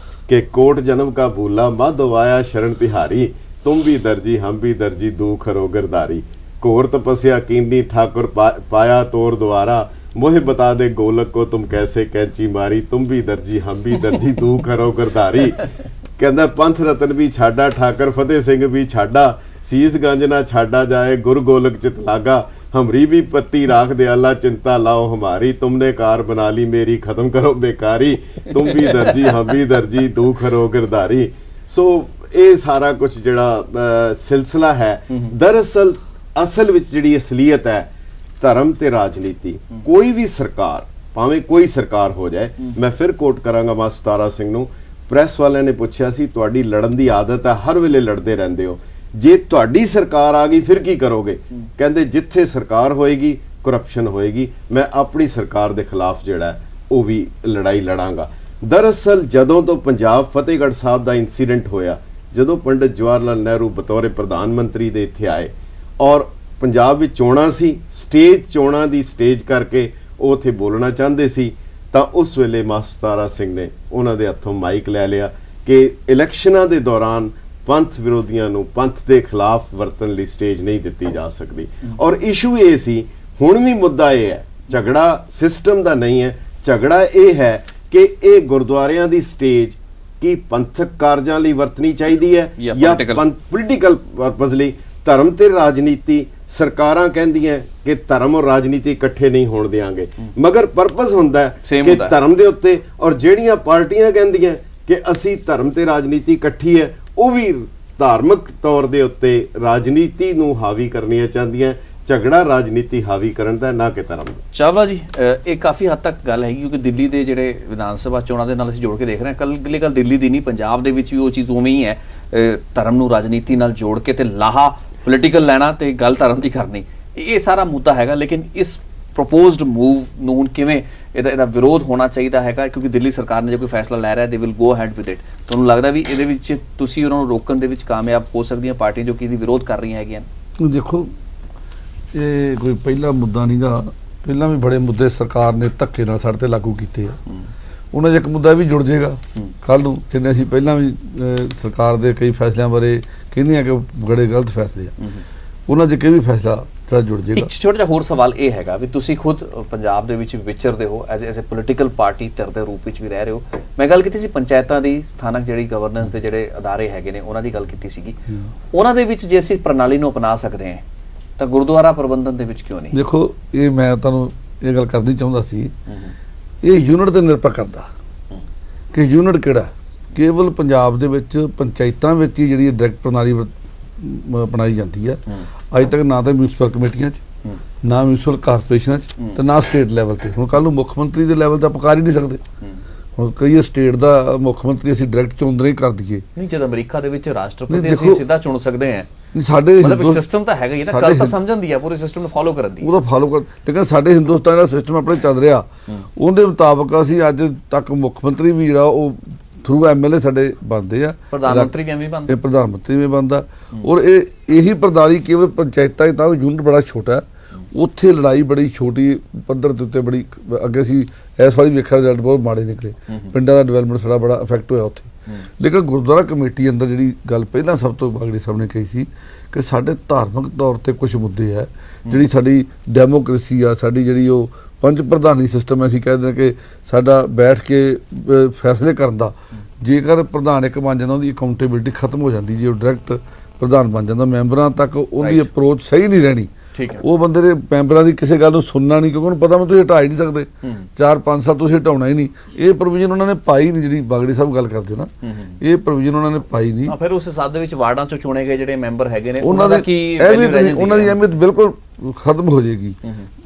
ਕਿ ਕੋਟ ਜਨਮ ਕਾ ਭੂਲਾ ਮਾਧੋ ਆਇਆ ਸ਼ਰਨ ਤਿਹਾਰੀ, ਤੁਮ ਵੀ ਦਰਜੀ ਹਮ ਵੀ ਦਰਜੀ ਦੁਖ रो गिरधारी, घोर तपस्या कीनी ठाकुर पाया तोर द्वारा, मोहे बता दे गोलक को तुम कैसे कैंची मारी, तुम भी दर्जी हम भी दर्जी तू करो गिरधारी। कहता पंथ रतन भी छाड़ा ठाकर फतेह सिंह भी छाड़ा, सीस गंज ना छाड़ा जाए गुरु गोलक चित लागा, हमरी भी पत्ती राख दे अल्लाह चिंता लाओ हमारी, तुमने कार बना ली मेरी खत्म करो बेकारी, तुम भी दर्जी हम भी दर्जी तू करो गिरधारी। सो ये सारा कुछ जिहड़ा सिलसिला है, दरअसल असल विच जिहड़ी असलीयत है धर्म ते राजनीति, कोई भी सरकार भावें कोई सरकार हो जाए, मैं फिर कोट करांगा मास्टर तारा सिंह नूं, ਪ੍ਰੈਸ ਵਾਲਿਆਂ ਨੇ ਪੁੱਛਿਆ ਸੀ ਤੁਹਾਡੀ ਲੜਨ ਦੀ ਆਦਤ ਹੈ, ਹਰ ਵੇਲੇ ਲੜਦੇ ਰਹਿੰਦੇ ਹੋ, ਜੇ ਤੁਹਾਡੀ ਸਰਕਾਰ ਆ ਗਈ ਫਿਰ ਕੀ ਕਰੋਗੇ? ਕਹਿੰਦੇ ਜਿੱਥੇ ਸਰਕਾਰ ਹੋਏਗੀ ਕਰਪਸ਼ਨ ਹੋਏਗੀ, ਮੈਂ ਆਪਣੀ ਸਰਕਾਰ ਦੇ ਖਿਲਾਫ ਜਿਹੜਾ ਉਹ ਵੀ ਲੜਾਈ ਲੜਾਂਗਾ। ਦਰਅਸਲ ਜਦੋਂ ਤੋਂ ਪੰਜਾਬ ਫਤਿਹਗੜ੍ਹ ਸਾਹਿਬ ਦਾ ਇਨਸੀਡੈਂਟ ਹੋਇਆ, ਜਦੋਂ ਪੰਡਿਤ ਜਵਾਹਰ ਲਾਲ ਨਹਿਰੂ ਬਤੌਰ ਪ੍ਰਧਾਨ ਮੰਤਰੀ ਦੇ ਇੱਥੇ ਆਏ ਔਰ ਪੰਜਾਬ ਵਿੱਚ ਚੋਣਾਂ ਸੀ, ਸਟੇਜ ਚੋਣਾਂ ਦੀ ਸਟੇਜ ਕਰਕੇ ਉਹ ਉੱਥੇ ਬੋਲਣਾ ਚਾਹੁੰਦੇ ਸੀ, ਤਾਂ ਉਸ ਵੇਲੇ ਮਾਸਟਰ ਤਾਰਾ ਸਿੰਘ ਨੇ ਉਹਨਾਂ ਦੇ ਹੱਥੋਂ ਮਾਈਕ ਲੈ ਲਿਆ ਕਿ ਇਲੈਕਸ਼ਨਾਂ ਦੇ ਦੌਰਾਨ ਪੰਥ ਵਿਰੋਧੀਆਂ ਨੂੰ ਪੰਥ ਦੇ ਖਿਲਾਫ ਵਰਤਣ ਲਈ ਸਟੇਜ ਨਹੀਂ ਦਿੱਤੀ ਜਾ ਸਕਦੀ। ਔਰ ਇਸ਼ੂ ਇਹ ਸੀ, ਹੁਣ ਵੀ ਮੁੱਦਾ ਇਹ ਹੈ, ਝਗੜਾ ਸਿਸਟਮ ਦਾ ਨਹੀਂ ਹੈ, ਝਗੜਾ ਇਹ ਹੈ ਕਿ ਇਹ ਗੁਰਦੁਆਰਿਆਂ ਦੀ ਸਟੇਜ ਕੀ ਪੰਥਕ ਕਾਰਜਾਂ ਲਈ ਵਰਤਣੀ ਚਾਹੀਦੀ ਹੈ ਜਾਂ ਪੋਲੀਟੀਕਲ ਪਰਪਸ ਲਈ। ਧਰਮ ਤੇ ਰਾਜਨੀਤੀ ਸਰਕਾਰਾਂ ਕਹਿੰਦੀਆਂ ਕਿ ਧਰਮ ਔਰ ਰਾਜਨੀਤੀ ਇਕੱਠੇ ਨਹੀਂ ਹੋਣ ਦੇਾਂਗੇ, ਮਗਰ ਪਰਪਸ ਹੁੰਦਾ ਹੈ ਕਿ ਧਰਮ ਦੇ ਉੱਤੇ, ਔਰ ਜਿਹੜੀਆਂ ਪਾਰਟੀਆਂ ਕਹਿੰਦੀਆਂ ਕਿ ਅਸੀਂ ਧਰਮ ਤੇ ਰਾਜਨੀਤੀ ਇਕੱਠੀ ਹੈ, ਉਹ ਵੀ ਧਾਰਮਿਕ ਤੌਰ ਦੇ ਉੱਤੇ ਰਾਜਨੀਤੀ ਨੂੰ ਹਾਵੀ ਕਰਨੀਆਂ ਚਾਹੁੰਦੀਆਂ। ਝਗੜਾ ਰਾਜਨੀਤੀ ਹਾਵੀ ਕਰਨ ਦਾ, ਨਾ ਕਿ ਧਰਮ ਦਾ। ਚਾਵਲਾ ਜੀ, ਇਹ ਕਾਫੀ ਹੱਦ ਤੱਕ ਗੱਲ ਹੈਗੀ ਕਿਉਂਕਿ ਦਿੱਲੀ ਦੇ ਜਿਹੜੇ ਵਿਧਾਨ ਸਭਾ ਚੋਣਾਂ ਦੇ ਨਾਲ ਅਸੀਂ ਜੋੜ ਕੇ ਦੇਖ ਰਹੇ ਹਾਂ। ਕੱਲੀ ਗੱਲ ਦਿੱਲੀ ਦੀ ਨਹੀਂ, ਪੰਜਾਬ ਦੇ ਵਿੱਚ ਵੀ ਉਹ ਚੀਜ਼ ਉਵੇਂ ਹੀ ਹੈ, ਧਰਮ ਨੂੰ ਰਾਜਨੀਤੀ ਨਾਲ ਜੋੜ ਕੇ ਤੇ ਲਾਹਾ ਪੋਲੀਟੀਕਲ ਲੈਣਾ ਤੇ ਗੱਲ ਧਰਮ ਦੀ ਕਰਨੀ, ਇਹ ਸਾਰਾ ਮੁੱਦਾ ਹੈਗਾ। ਲੇਕਿਨ ਇਸ ਪ੍ਰਪੋਜ਼ਡ ਮੂਵ ਨੂੰ ਹੁਣ ਕਿਵੇਂ ਇਹਦਾ ਵਿਰੋਧ ਹੋਣਾ ਚਾਹੀਦਾ ਹੈਗਾ, ਕਿਉਂਕਿ ਦਿੱਲੀ ਸਰਕਾਰ ਨੇ ਜੇ ਕੋਈ ਫੈਸਲਾ ਲੈ ਰਿਹਾ they will go ahead with it. ਤੁਹਾਨੂੰ ਲੱਗਦਾ ਵੀ ਇਹਦੇ ਵਿੱਚ ਤੁਸੀਂ ਉਹਨਾਂ ਨੂੰ ਰੋਕਣ ਦੇ ਵਿੱਚ ਕਾਮਯਾਬ ਹੋ ਸਕਦੀਆਂ ਪਾਰਟੀਆਂ ਜੋ ਕਿ ਇਹਦੀ ਵਿਰੋਧ ਕਰ ਰਹੀਆਂ ਹੈਗੀਆਂ? ਦੇਖੋ, ਇਹ ਕੋਈ ਪਹਿਲਾ ਮੁੱਦਾ ਨਹੀਂਗਾ, ਪਹਿਲਾਂ ਵੀ ਬੜੇ ਮੁੱਦੇ ਸਰਕਾਰ ਨੇ ਧੱਕੇ ਨਾਲ ਸਾਡੇ ਤੇ ਲਾਗੂ ਕੀਤੇ ਆ। ਉਹਨਾਂ 'ਚ ਇੱਕ ਮੁੱਦਾ ਵੀ ਜੁੜ ਜਾਏਗਾ ਕੱਲ੍ਹ ਨੂੰ, ਜਿੰਨੇ ਅਸੀਂ ਪਹਿਲਾਂ ਵੀ ਸਰਕਾਰ ਦੇ ਕਈ ਫੈਸਲਿਆਂ ਬਾਰੇ ਕਹਿੰਦੇ ਆ ਕਿ ਬੜੇ ਗਲਤ ਫੈਸਲੇ ਆ। ਉਹਨਾਂ 'ਚ ਕੋਈ ਵੀ ਫੈਸਲਾ ਜਿਹੜਾ ਜੁੜ ਜਾਏਗਾ। ਇੱਕ ਛੋਟਾ ਜਿਹਾ ਹੋਰ ਸਵਾਲ ਇਹ ਹੈਗਾ ਵੀ ਤੁਸੀਂ ਖੁਦ ਪੰਜਾਬ ਦੇ ਵਿੱਚ ਵਿਚਰਦੇ ਹੋ ਐਜ਼ ਅ ਪੋਲੀਟੀਕਲ ਪਾਰਟੀ ਧਿਰ ਦੇ ਰੂਪ ਵਿੱਚ ਵੀ ਰਹਿ ਰਹੇ ਹੋ। ਮੈਂ ਗੱਲ ਕੀਤੀ ਸੀ ਪੰਚਾਇਤਾਂ ਦੀ, ਸਥਾਨਕ ਜਿਹੜੀ ਗਵਰਨੈਂਸ ਦੇ ਜਿਹੜੇ ਅਦਾਰੇ ਹੈਗੇ ਨੇ ਉਹਨਾਂ ਦੀ ਗੱਲ ਕੀਤੀ ਸੀਗੀ। ਉਹਨਾਂ ਦੇ ਵਿੱਚ ਜੇ ਅਸੀਂ ਪ੍ਰਣਾਲੀ ਨੂੰ ਅਪਣਾ ਸਕਦੇ ਹਾਂ ਤਾਂ ਗੁਰਦੁਆਰਾ ਪ੍ਰਬੰਧਨ ਦੇ ਵਿੱਚ ਕਿਉਂ ਨਹੀਂ? ਦੇਖੋ, ਇਹ ਮੈਂ ਤੁਹਾਨੂੰ ਇਹ ਗੱਲ ਕਰਨੀ ਚਾਹੁੰਦਾ ਸੀ, ਇਹ ਯੂਨਿਟ ਤੇ ਨਿਰਭਰ ਕਰਦਾ ਕਿ ਯੂਨਿਟ ਕਿਹੜਾ। ਕੇਵਲ ਪੰਜਾਬ ਦੇ ਵਿੱਚ ਪੰਚਾਇਤਾਂ ਵਿੱਚ ਹੀ ਜਿਹੜੀ ਡਾਇਰੈਕਟ ਪ੍ਰਣਾਲੀ ਅਪਣਾਈ ਜਾਂਦੀ ਹੈ। ਅੱਜ ਤੱਕ ਨਾ ਤਾਂ ਮਿਊਨਿਸਪਲ ਕਮੇਟੀਆਂ 'ਚ, ਨਾ ਮਿਊਨਿਸਪਲ ਕਾਰਪੋਰੇਸ਼ਨਾਂ 'ਚ, ਤੇ ਨਾ ਸਟੇਟ ਲੈਵਲ ਤੇ। ਹੁਣ ਕੱਲ ਨੂੰ ਮੁੱਖ ਮੰਤਰੀ ਦੇ ਲੈਵਲ ਤੇ ਆਪਾਂ ਕਰ ਹੀ ਨਹੀਂ ਸਕਦੇ। ਹੁਣ ਕਈ ਸਟੇਟ ਦਾ ਮੁੱਖ ਮੰਤਰੀ ਅਸੀਂ ਡਾਇਰੈਕਟ ਚੁਣਦੇ ਹੀ ਕਰ ਦਈਏ। ਨਹੀਂ, ਜਦ ਅਮਰੀਕਾ ਦੇ ਵਿੱਚ ਰਾਸ਼ਟਰਪਤੀ ਅਸੀਂ ਸਿੱਧਾ ਚੁਣ ਸਕਦੇ ਹਾਂ, ਸਾਡੇ ਮਤਲਬ ਸਿਸਟਮ ਤਾਂ ਹੈਗਾ ਹੀ ਨਾ, ਗੱਲ ਤਾਂ ਸਮਝਣ ਦੀ ਆ, ਪੂਰੇ ਸਿਸਟਮ ਨੂੰ ਫਾਲੋ ਕਰਨ ਦੀ। ਉਹਦਾ ਫਾਲੋ ਕਰ, ਲੇਕਿਨ ਸਾਡੇ ਹਿੰਦੁਸਤਾਨ ਦਾ ਸਿਸਟਮ ਆਪਣੇ ਚੱਲ ਰਿਹਾ, ਉਹਦੇ ਮੁਤਾਬਕ ਅਸੀਂ ਅੱਜ ਤੱਕ ਮੁੱਖ ਮੰਤਰੀ ਵੀ ਜਿਹੜਾ ਉਹ ਥਰੂ ਐਮਐਲਏ ਸਾਡੇ ਬਣਦੇ ਆ, ਪ੍ਰਧਾਨ ਮੰਤਰੀ ਵੀ ਐਵੇਂ ਬਣਦਾ, ਇਹ ਪ੍ਰਧਾਨ ਮੰਤਰੀ ਵੀ ਬਣਦਾ। ਔਰ ਇਹੀ ਪ੍ਰਣਾਲੀ ਕੇਵਲ ਪੰਚਾਇਤਾਂ ਦਾ ਯੂਨਿਟ ਬੜਾ ਛੋਟਾ ਹੈ, ਉੱਥੇ ਲੜਾਈ ਬੜੀ ਛੋਟੀ ਪੱਧਰ ਦੇ ਉੱਤੇ ਬੜੀ ਅੱਗੇ ਸੀ। ਇਸ ਵਾਰੀ ਵੇਖਿਆ ਰਿਜ਼ਲਟ ਬਹੁਤ ਮਾੜੇ ਨਿਕਲੇ, ਪਿੰਡਾਂ ਦਾ ਡਿਵੈਲਪਮੈਂਟ ਸਾਡਾ ਬੜਾ ਇਫੈਕਟ ਹੋਇਆ ਉੱਥੇ। ਲੇਕਿਨ ਗੁਰਦੁਆਰਾ ਕਮੇਟੀ ਅੰਦਰ ਜਿਹੜੀ ਗੱਲ ਪਹਿਲਾਂ ਸਭ ਤੋਂ ਬਾਗੜੀ ਸਾਹਿਬ ਨੇ ਕਹੀ ਸੀ ਕਿ ਸਾਡੇ ਧਾਰਮਿਕ ਤੌਰ ਤੇ ਕੁਝ ਮੁੱਦੇ ਹੈ, ਜਿਹੜੀ ਸਾਡੀ ਡੈਮੋਕ੍ਰੇਸੀ ਆ, ਸਾਡੀ ਜਿਹੜੀ ਉਹ ਪੰਜ ਪ੍ਰਧਾਨੀ ਸਿਸਟਮ, ਅਸੀਂ ਕਹਿੰਦੇ ਕਿ ਸਾਡਾ ਬੈਠ ਕੇ ਫੈਸਲੇ ਕਰਨ ਦਾ, ਜੇਕਰ ਪ੍ਰਧਾਨ ਇੱਕ ਬਣ ਜਾਂਦਾ ਉਹਦੀ ਅਕਾਊਂਟੇਬਿਲਿਟੀ ਖਤਮ ਹੋ ਜਾਂਦੀ। ਜੇ ਉਹ ਡਾਇਰੈਕਟ ਪ੍ਰਧਾਨ ਬਣ ਜਾਂਦਾ, ਮੈਂਬਰਾਂ ਤੱਕ ਉਹਦੀ ਅਪਰੋਚ ਸਹੀ ਨਹੀਂ ਰਹਿਣੀ। ਉਹ ਬੰਦੇ ਦੇ ਮੈਂਬਰਾਂ ਦੀ ਕਿਸੇ ਗੱਲ ਨੂੰ ਸੁਣਨਾ ਨਹੀਂ, ਕਿਉਂਕਿ ਉਹਨੂੰ ਪਤਾ ਮੈਂ ਤੁਸੀਂ ਹਟਾ ਹੀ ਨਹੀਂ ਸਕਦੇ, 4-5 ਸਾਲ ਤੁਸੀਂ ਹਟਾਉਣਾ ਹੀ ਨਹੀਂ। ਇਹ ਪ੍ਰੋਵੀਜ਼ਨ ਉਹਨਾਂ ਨੇ ਪਾਈ ਨਹੀਂ, ਜਿਹੜੀ ਬਾਗੜੀ ਸਾਹਿਬ ਗੱਲ ਕਰਦੇ ਨਾ, ਇਹ ਪ੍ਰੋਵੀਜ਼ਨ ਉਹਨਾਂ ਨੇ ਪਾਈ ਨਹੀਂ। ਫਿਰ ਉਸ ਹਿਸਾਬ ਦੇ ਵਿੱਚ ਵਾਰਡਾਂ ਚੋਂ ਚੁਣੇ ਗਏ ਜਿਹੜੇ ਮੈਂਬਰ ਹੈਗੇ ਨੇ ਉਹਨਾਂ ਦੀ ਅਹਿਮੀਅਤ ਬਿਲਕੁਲ ਖਤਮ ਹੋ ਜਾਏਗੀ।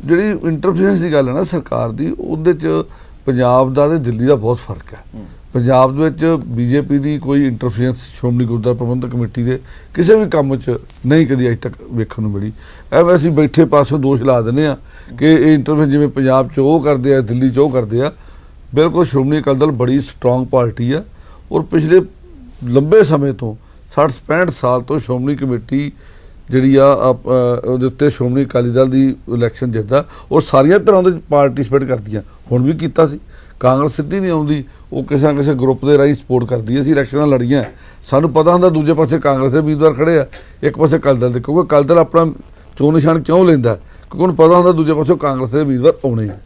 ਜਿਹੜੀ ਇੰਟਰਫੇਰੈਂਸ ਦੀ ਗੱਲ ਹੈ ਨਾ ਸਰਕਾਰ ਦੀ, ਉਹਦੇ 'ਚ ਪੰਜਾਬ ਦਾ ਤੇ ਦਿੱਲੀ ਦਾ ਬਹੁਤ ਫਰਕ ਹੈ। ਪੰਜਾਬ ਦੇ ਵਿੱਚ ਬੀਜੇਪੀ ਦੀ ਕੋਈ ਇੰਟਰਫੇਰੈਂਸ ਸ਼੍ਰੋਮਣੀ ਗੁਰਦੁਆਰਾ ਪ੍ਰਬੰਧਕ ਕਮੇਟੀ ਦੇ ਕਿਸੇ ਵੀ ਕੰਮ 'ਚ ਨਹੀਂ ਕਦੀ ਅਜੇ ਤੱਕ ਵੇਖਣ ਨੂੰ ਮਿਲੀ। ਐਵੇਂ ਅਸੀਂ ਬੈਠੇ ਪਾਸੋਂ ਦੋਸ਼ ਲਾ ਦਿੰਦੇ ਆ ਕਿ ਇਹ ਇੰਟਰਫੇਰੈਂਸ ਜਿਵੇਂ ਪੰਜਾਬ 'ਚ ਉਹ ਕਰਦੇ ਆ, ਦਿੱਲੀ 'ਚ ਉਹ ਕਰਦੇ ਆ। ਬਿਲਕੁਲ ਸ਼੍ਰੋਮਣੀ ਅਕਾਲੀ ਦਲ ਬੜੀ ਸਟਰੋਂਗ ਪਾਰਟੀ ਆ, ਔਰ ਪਿਛਲੇ ਲੰਬੇ ਸਮੇਂ ਤੋਂ 60-65 ਸਾਲ ਤੋਂ ਸ਼੍ਰੋਮਣੀ ਕਮੇਟੀ ਜਿਹੜੀ ਆ ਉਹਦੇ ਉੱਤੇ ਸ਼੍ਰੋਮਣੀ ਅਕਾਲੀ ਦਲ ਦੀ ਇਲੈਕਸ਼ਨ ਜਿੱਤਦਾ, ਔਰ ਸਾਰੀਆਂ ਤਰ੍ਹਾਂ ਦੇ ਪਾਰਟੀਸਪੇਟ ਕਰਦੀਆਂ। ਹੁਣ ਵੀ ਕੀਤਾ ਸੀ। ਕਾਂਗਰਸ ਸਿੱਧੀ ਨਹੀਂ ਆਉਂਦੀ, ਉਹ ਕਿਸੇ ਨਾ ਕਿਸੇ ਗਰੁੱਪ ਦੇ ਰਾਹੀਂ ਸਪੋਰਟ ਕਰਦੀ ਹੈ। ਅਸੀਂ ਇਲੈਕਸ਼ਨਾਂ ਲੜੀਆਂ, ਸਾਨੂੰ ਪਤਾ ਹੁੰਦਾ ਦੂਜੇ ਪਾਸੇ ਕਾਂਗਰਸ ਦੇ ਉਮੀਦਵਾਰ ਖੜੇ ਆ, ਇੱਕ ਪਾਸੇ ਅਕਾਲੀ ਦਲ ਦੇ, ਕਿਉਂਕਿ ਅਕਾਲੀ ਦਲ ਆਪਣਾ ਚੋਣ ਨਿਸ਼ਾਨ ਕਿਉਂ ਲੈਂਦਾ, ਕਿਉਂਕਿ ਉਹਨੂੰ ਪਤਾ ਹੁੰਦਾ ਦੂਜੇ ਪਾਸੇ ਕਾਂਗਰਸ ਦੇ ਉਮੀਦਵਾਰ ਆਉਣੇ ਆ।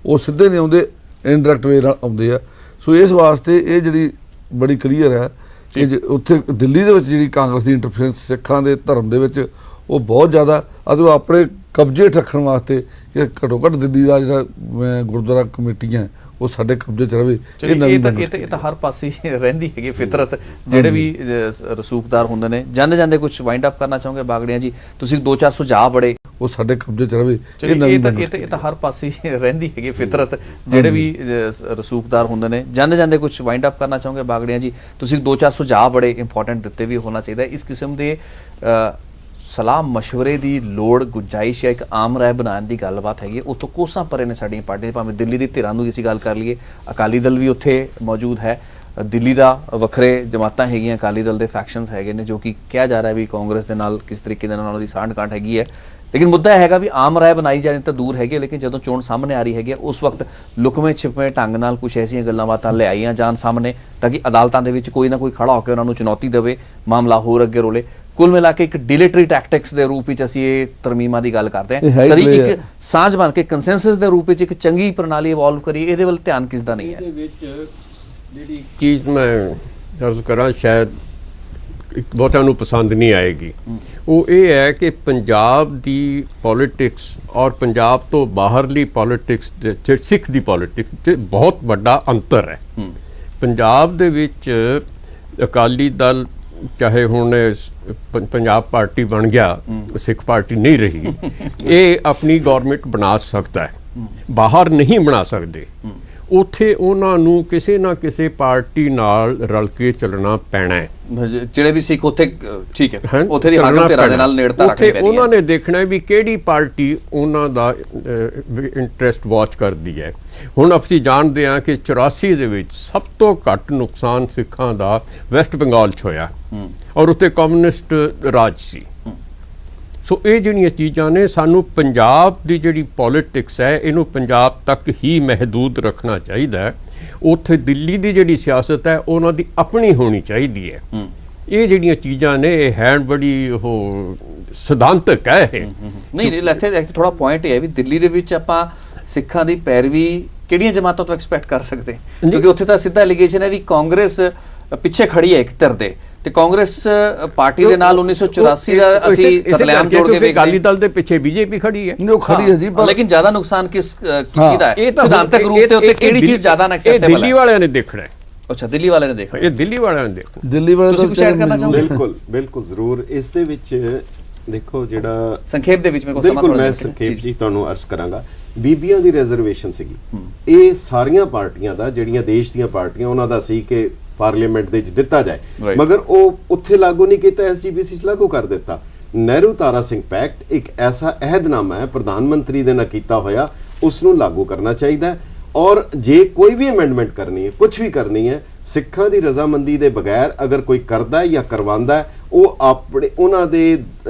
ਉਹ ਸਿੱਧੇ ਨਹੀਂ ਆਉਂਦੇ, ਇਨਡਾਇਰੈਕਟ ਵੇ ਨਾਲ ਆਉਂਦੇ ਆ। ਸੋ ਇਸ ਵਾਸਤੇ ਇਹ ਜਿਹੜੀ ਬੜੀ ਕਲੀਅਰ ਹੈ ਕਿ ਉੱਥੇ ਦਿੱਲੀ ਦੇ ਵਿੱਚ ਜਿਹੜੀ ਕਾਂਗਰਸ ਦੀ ਇੰਟਰਫੇਰੈਂਸ ਸਿੱਖਾਂ ਦੇ ਧਰਮ ਦੇ ਵਿੱਚ ਉਹ ਬਹੁਤ ਜ਼ਿਆਦਾ, ਅਤੇ ਆਪਣੇ ਕਬਜ਼ੇ ਰੱਖਣ ਵਾਸਤੇ ਕਿ ਘੱਟੋ ਘੱਟ ਦਿੱਲੀ ਦਾ ਜਿਹੜਾ ਗੁਰਦੁਆਰਾ ਕਮੇਟੀਆਂ ਉਹ ਸਾਡੇ ਕਬਜ਼ੇ 'ਚ ਰਵੇ। ਇਹ ਤਾਂ ਹਰ ਪਾਸੇ ਰਹਿੰਦੀ ਹੈਗੀ ਫਿਤਰਤ। ਜਿਹੜੇ ਵੀ ਰਸੂਖਦਾਰ ਹੁੰਦੇ ਨੇ, ਜਾਂਦੇ ਕੁਝ ਵਾਈਂਡ ਅਪ ਕਰਨਾ ਚਾਹੋਗੇ ਬਾਗੜੀਆਂ ਜੀ? ਤੁਸੀਂ 2-4 ਸੁਝਾਅ ਬੜੇ, ਉਹ ਸਾਡੇ ਕਬਜ਼ੇ 'ਚ ਰਵੇ। ਇਹ ਤਾਂ ਹਰ ਪਾਸੇ ਰਹਿੰਦੀ ਹੈਗੀ ਫਿਤਰਤ। ਜਿਹੜੇ ਵੀ ਰਸੂਖਦਾਰ ਹੁੰਦੇ ਨੇ, ਜਾਂਦੇ ਕੁਝ ਵਾਈਂਡ ਅਪ ਕਰਨਾ ਚਾਹੋਗੇ ਬਾਗੜੀਆਂ ਜੀ? ਤੁਸੀਂ 2-4 ਸੁਝਾਅ ਬੜੇ ਇੰਪੋਰਟੈਂਟ ਦਿੱਤੇ ਵੀ ਹੋਣਾ ਚਾਹੀਦਾ। ਇਸ ਕਿਸਮ ਦੇ ਸਲਾਹ ਮਸ਼ਵਰੇ ਦੀ ਲੋੜ, ਗੁੰਜਾਇਸ਼ ਜਾਂ ਇੱਕ ਆਮ ਰਾਏ ਬਣਾਉਣ ਦੀ ਗੱਲਬਾਤ ਹੈਗੀ। ਉਸ ਤੋਂ ਕੋਸਾਂ ਪਰੇ ਨੇ ਸਾਡੀਆਂ ਪਾਰਟੀਆਂ, ਭਾਵੇਂ ਦਿੱਲੀ ਦੀ ਧਿਰਾਂ ਨੂੰ ਅਸੀਂ ਗੱਲ ਕਰ ਲਈਏ, ਅਕਾਲੀ ਦਲ ਵੀ ਉੱਥੇ ਮੌਜੂਦ ਹੈ, ਦਿੱਲੀ ਦਾ ਵੱਖਰੇ ਜਮਾਤਾਂ ਹੈਗੀਆਂ, ਅਕਾਲੀ ਦਲ ਦੇ ਫੈਕਸ਼ਨਸ ਹੈਗੇ ਨੇ, ਜੋ ਕਿ ਕਿਹਾ ਜਾ ਰਿਹਾ ਵੀ ਕਾਂਗਰਸ ਦੇ ਨਾਲ ਕਿਸ ਤਰੀਕੇ ਦੇ ਨਾਲ ਉਹਨਾਂ ਦੀ ਸਾਂਠ-ਗਾਂਠ ਹੈਗੀ ਹੈ। ਲੇਕਿਨ ਮੁੱਦਾ ਇਹ ਹੈਗਾ ਵੀ ਆਮ ਰਾਏ ਬਣਾਈ ਜਾਣੀ ਤਾਂ ਦੂਰ ਹੈਗੀ, ਲੇਕਿਨ ਜਦੋਂ ਚੋਣ ਸਾਹਮਣੇ ਆ ਰਹੀ ਹੈਗੀ ਉਸ ਵਕਤ ਲੁਕਵੇਂ ਛਿਪਵੇਂ ਢੰਗ ਨਾਲ ਕੁਝ ਐਸੀਆਂ ਗੱਲਾਂ ਬਾਤਾਂ ਲਿਆਈਆਂ ਜਾਣ ਸਾਹਮਣੇ ਤਾਂ ਕਿ ਅਦਾਲਤਾਂ ਦੇ ਵਿੱਚ ਕੋਈ ਨਾ ਕੋਈ ਖੜਾ ਹੋ ਕੇ ਉਹਨਾਂ ਨੂੰ ਚੁਣੌਤੀ ਦੇਵੇ, ਮਾਮਲਾ ਹੋਰ ਅੱਗੇ ਰੋਲੇ। ਕੁੱਲ ਮਿਲਾ ਕੇ ਇੱਕ ਡਿਲੀਟਰੀ ਟੈਕਟਿਕਸ ਦੇ ਰੂਪ ਵਿੱਚ ਅਸੀਂ ਇਹ ਤਰਮੀਮਾਂ ਦੀ ਗੱਲ ਕਰਦੇ ਹਾਂ। ਕਦੀ ਇੱਕ ਸਾਂਝ ਬਣ ਕੇ ਕੰਸੈਂਸਸ ਦੇ ਰੂਪ ਵਿੱਚ ਇੱਕ ਚੰਗੀ ਪ੍ਰਣਾਲੀ ਇਵੋਲਵ ਕਰੀ, ਇਹਦੇ ਵੱਲ ਧਿਆਨ ਕਿਸ ਦਾ ਨਹੀਂ ਹੈ? ਇਹਦੇ ਵਿੱਚ ਜਿਹੜੀ ਚੀਜ਼ ਮੈਂ ਅਰਜ਼ ਕਰਾਂ, ਸ਼ਾਇਦ ਬਹੁਤਿਆਂ ਨੂੰ ਪਸੰਦ ਨਹੀਂ ਆਏਗੀ, ਉਹ ਇਹ ਹੈ ਕਿ ਪੰਜਾਬ ਦੀ ਪੋਲਿਟਿਕਸ ਔਰ ਪੰਜਾਬ ਤੋਂ ਬਾਹਰਲੀ ਪੋਲਿਟਿਕਸ ਦੇ ਸਿੱਖ ਦੀ ਪੋਲਿਟਿਕਸ 'ਚ ਬਹੁਤ ਵੱਡਾ ਅੰਤਰ ਹੈ। ਪੰਜਾਬ ਦੇ ਵਿੱਚ ਅਕਾਲੀ ਦਲ ਚਾਹੇ ਹੁਣ ਪੰਜਾਬ ਪਾਰਟੀ ਬਣ ਗਿਆ, ਸਿੱਖ ਪਾਰਟੀ ਨਹੀਂ ਰਹੀ, ਇਹ ਆਪਣੀ ਗਵਰਨਮੈਂਟ ਬਣਾ ਸਕਦਾ ਹੈ, ਬਾਹਰ ਨਹੀਂ ਬਣਾ ਸਕਦੇ। ਉੱਥੇ ਉਹਨਾਂ ਨੂੰ ਕਿਸੇ ਨਾ ਕਿਸੇ ਪਾਰਟੀ ਨਾਲ ਰਲ ਕੇ ਚੱਲਣਾ ਪੈਣਾ ਹੈ। ਜਿਹੜੇ ਵੀ ਸਿੱਖ ਉੱਥੇ ਠੀਕ ਹੈ, ਉੱਥੇ ਦੀ ਹਾਕਮ ਧਿਰਾਂ ਦੇ ਨਾਲ ਨੇੜਤਾ ਰੱਖਣੀ ਪੈਣੀ ਹੈ। ਉਹਨਾਂ ਨੇ ਦੇਖਣਾ ਵੀ ਕਿਹੜੀ ਪਾਰਟੀ ਉਹਨਾਂ ਦਾ ਇੰਟਰਸਟ ਵਾਚ ਕਰਦੀ ਹੈ। ਹੁਣ ਅਸੀਂ ਜਾਣਦੇ ਹਾਂ ਕਿ 84 ਦੇ ਵਿੱਚ ਸਭ ਤੋਂ ਘੱਟ ਨੁਕਸਾਨ ਸਿੱਖਾਂ ਦਾ ਵੈਸਟ ਬੰਗਾਲ 'ਚ ਹੋਇਆ, ਔਰ ਉੱਥੇ ਕਮਿਊਨਿਸਟ ਰਾਜ ਸੀ। ਸੋ ਇਹ ਜਿਹੜੀਆਂ ਚੀਜ਼ਾਂ ਨੇ, ਸਾਨੂੰ ਪੰਜਾਬ ਦੀ ਜਿਹੜੀ ਪੋਲਿਟਿਕਸ ਹੈ ਇਹਨੂੰ ਪੰਜਾਬ ਤੱਕ ਹੀ ਮਹਿਦੂਦ ਰੱਖਣਾ ਚਾਹੀਦਾ ਹੈ। ਉੱਥੇ ਦਿੱਲੀ ਦੀ ਜਿਹੜੀ ਸਿਆਸਤ ਹੈ ਉਹਨਾਂ ਦੀ ਆਪਣੀ ਹੋਣੀ ਚਾਹੀਦੀ ਹੈ। ਇਹ ਜਿਹੜੀਆਂ ਚੀਜ਼ਾਂ ਨੇ ਇਹ ਹੈ ਬੜੀ ਉਹ ਸਿਧਾਂਤਕ ਹੈ ਇਹ। ਨਹੀਂ ਇੱਥੇ ਥੋੜਾ ਪੁਆਇੰਟ ਇਹ ਹੈ ਵੀ ਦਿੱਲੀ ਦੇ ਵਿੱਚ ਆਪਾਂ ਸਿੱਖਾਂ ਦੀ ਪੈਰਵੀ ਕਿਹੜੀਆਂ ਜਮਾਤਾਂ ਤੋਂ ਐਕਸਪੈਕਟ ਕਰ ਸਕਦੇ ਕਿਉਂਕਿ ਉੱਥੇ ਤਾਂ ਸਿੱਧਾ ਐਲੀਗੇਸ਼ਨ ਹੈ ਵੀ ਕਾਂਗਰਸ ਪਿੱਛੇ ਖੜੀ ਹੈ ਇੱਕ ਧਿਰ ਦੇ ਤੇ ਕਾਂਗਰਸ ਪਾਰਟੀ ਦੇ ਨਾਲ 1984 ਦਾ ਅਸੀਂ ਕਤਲੇਆਮ ਜੋੜ ਕੇ ਅਕਾਲੀ ਦਲ ਦੇ ਪਿੱਛੇ ਬੀਜੇਪੀ ਖੜੀ ਹੈ। ਉਹ ਖੜੀ ਹੈ ਜੀ, ਪਰ ਲੇਕਿਨ ਜ਼ਿਆਦਾ ਨੁਕਸਾਨ ਕਿਹਦਾ ਹੈ ਸਿਧਾਂਤਕ ਰੂਪ ਤੇ ਉੱਤੇ ਕਿਹੜੀ ਚੀਜ਼ ਜ਼ਿਆਦਾ ਅਨਐਕਸੈਪਟੇਬਲ ਹੈ? ਦਿੱਲੀ ਵਾਲਿਆਂ ਨੇ ਦੇਖਣਾ ਹੈ। ਅੱਛਾ ਦਿੱਲੀ ਵਾਲਿਆਂ ਨੇ ਦੇਖਣਾ, ਇਹ ਦਿੱਲੀ ਵਾਲਿਆਂ ਨੇ ਦੇਖਣਾ। ਦਿੱਲੀ ਵਾਲੇ ਤੁਸੀਂ ਕੁਝ ਐਡ ਕਰਨਾ ਚਾਹੋਗੇ? ਬਿਲਕੁਲ ਜ਼ਰੂਰ। ਇਸ ਦੇ ਵਿੱਚ ਦੇਖੋ ਜਿਹੜਾ ਸੰਖੇਪ ਦੇ ਵਿੱਚ ਮੈਂ ਕੋਈ ਸਮਾਂ ਬਿਲਕੁਲ ਮੈਂ ਸੰਖੇਪ ਜੀ ਤੁਹਾਨੂੰ ਅਰਜ਼ ਕਰਾਂਗਾ। ਬੀਬੀਆਂ ਦੀ ਰਿਜ਼ਰਵੇਸ਼ਨ ਸੀਗੀ, ਇਹ ਸਾਰੀਆਂ ਪਾਰਟੀਆਂ ਦਾ, ਜਿਹੜੀਆਂ ਦੇਸ਼ ਦੀਆਂ ਪਾਰਟੀਆਂ ਉਹਨਾਂ ਦਾ ਸੀ ਕਿ ਪਾਰਲੀਮੈਂਟ ਦੇ ਵਿੱਚ ਦਿੱਤਾ ਜਾਏ, ਮਗਰ ਉਹ ਉੱਥੇ ਲਾਗੂ ਨਹੀਂ ਕੀਤਾ, ਐਸਜੀਪੀਸੀ 'ਚ ਲਾਗੂ ਕਰ ਦਿੱਤਾ। ਨਹਿਰੂ ਤਾਰਾ ਸਿੰਘ ਪੈਕਟ ਇੱਕ ਐਸਾ ਅਹਿਦਨਾਮਾ ਹੈ ਪ੍ਰਧਾਨ ਮੰਤਰੀ ਦੇ ਨਾਲ ਕੀਤਾ ਹੋਇਆ, ਉਸ ਨੂੰ ਲਾਗੂ ਕਰਨਾ ਚਾਹੀਦਾ ਹੈ। ਔਰ ਜੇ ਕੋਈ ਵੀ ਅਮੈਂਡਮੈਂਟ ਕਰਨੀ ਹੈ, ਕੁਝ ਵੀ ਕਰਨੀ ਹੈ, ਸਿੱਖਾਂ ਦੀ ਰਜ਼ਾਮੰਦੀ ਦੇ ਬਗੈਰ ਅਗਰ ਕੋਈ ਕਰਦਾ ਹੈ ਜਾਂ ਕਰਵਾਉਂਦਾ ਹੈ, ਉਹ ਆਪਣੇ ਉਹਨਾਂ ਦੇ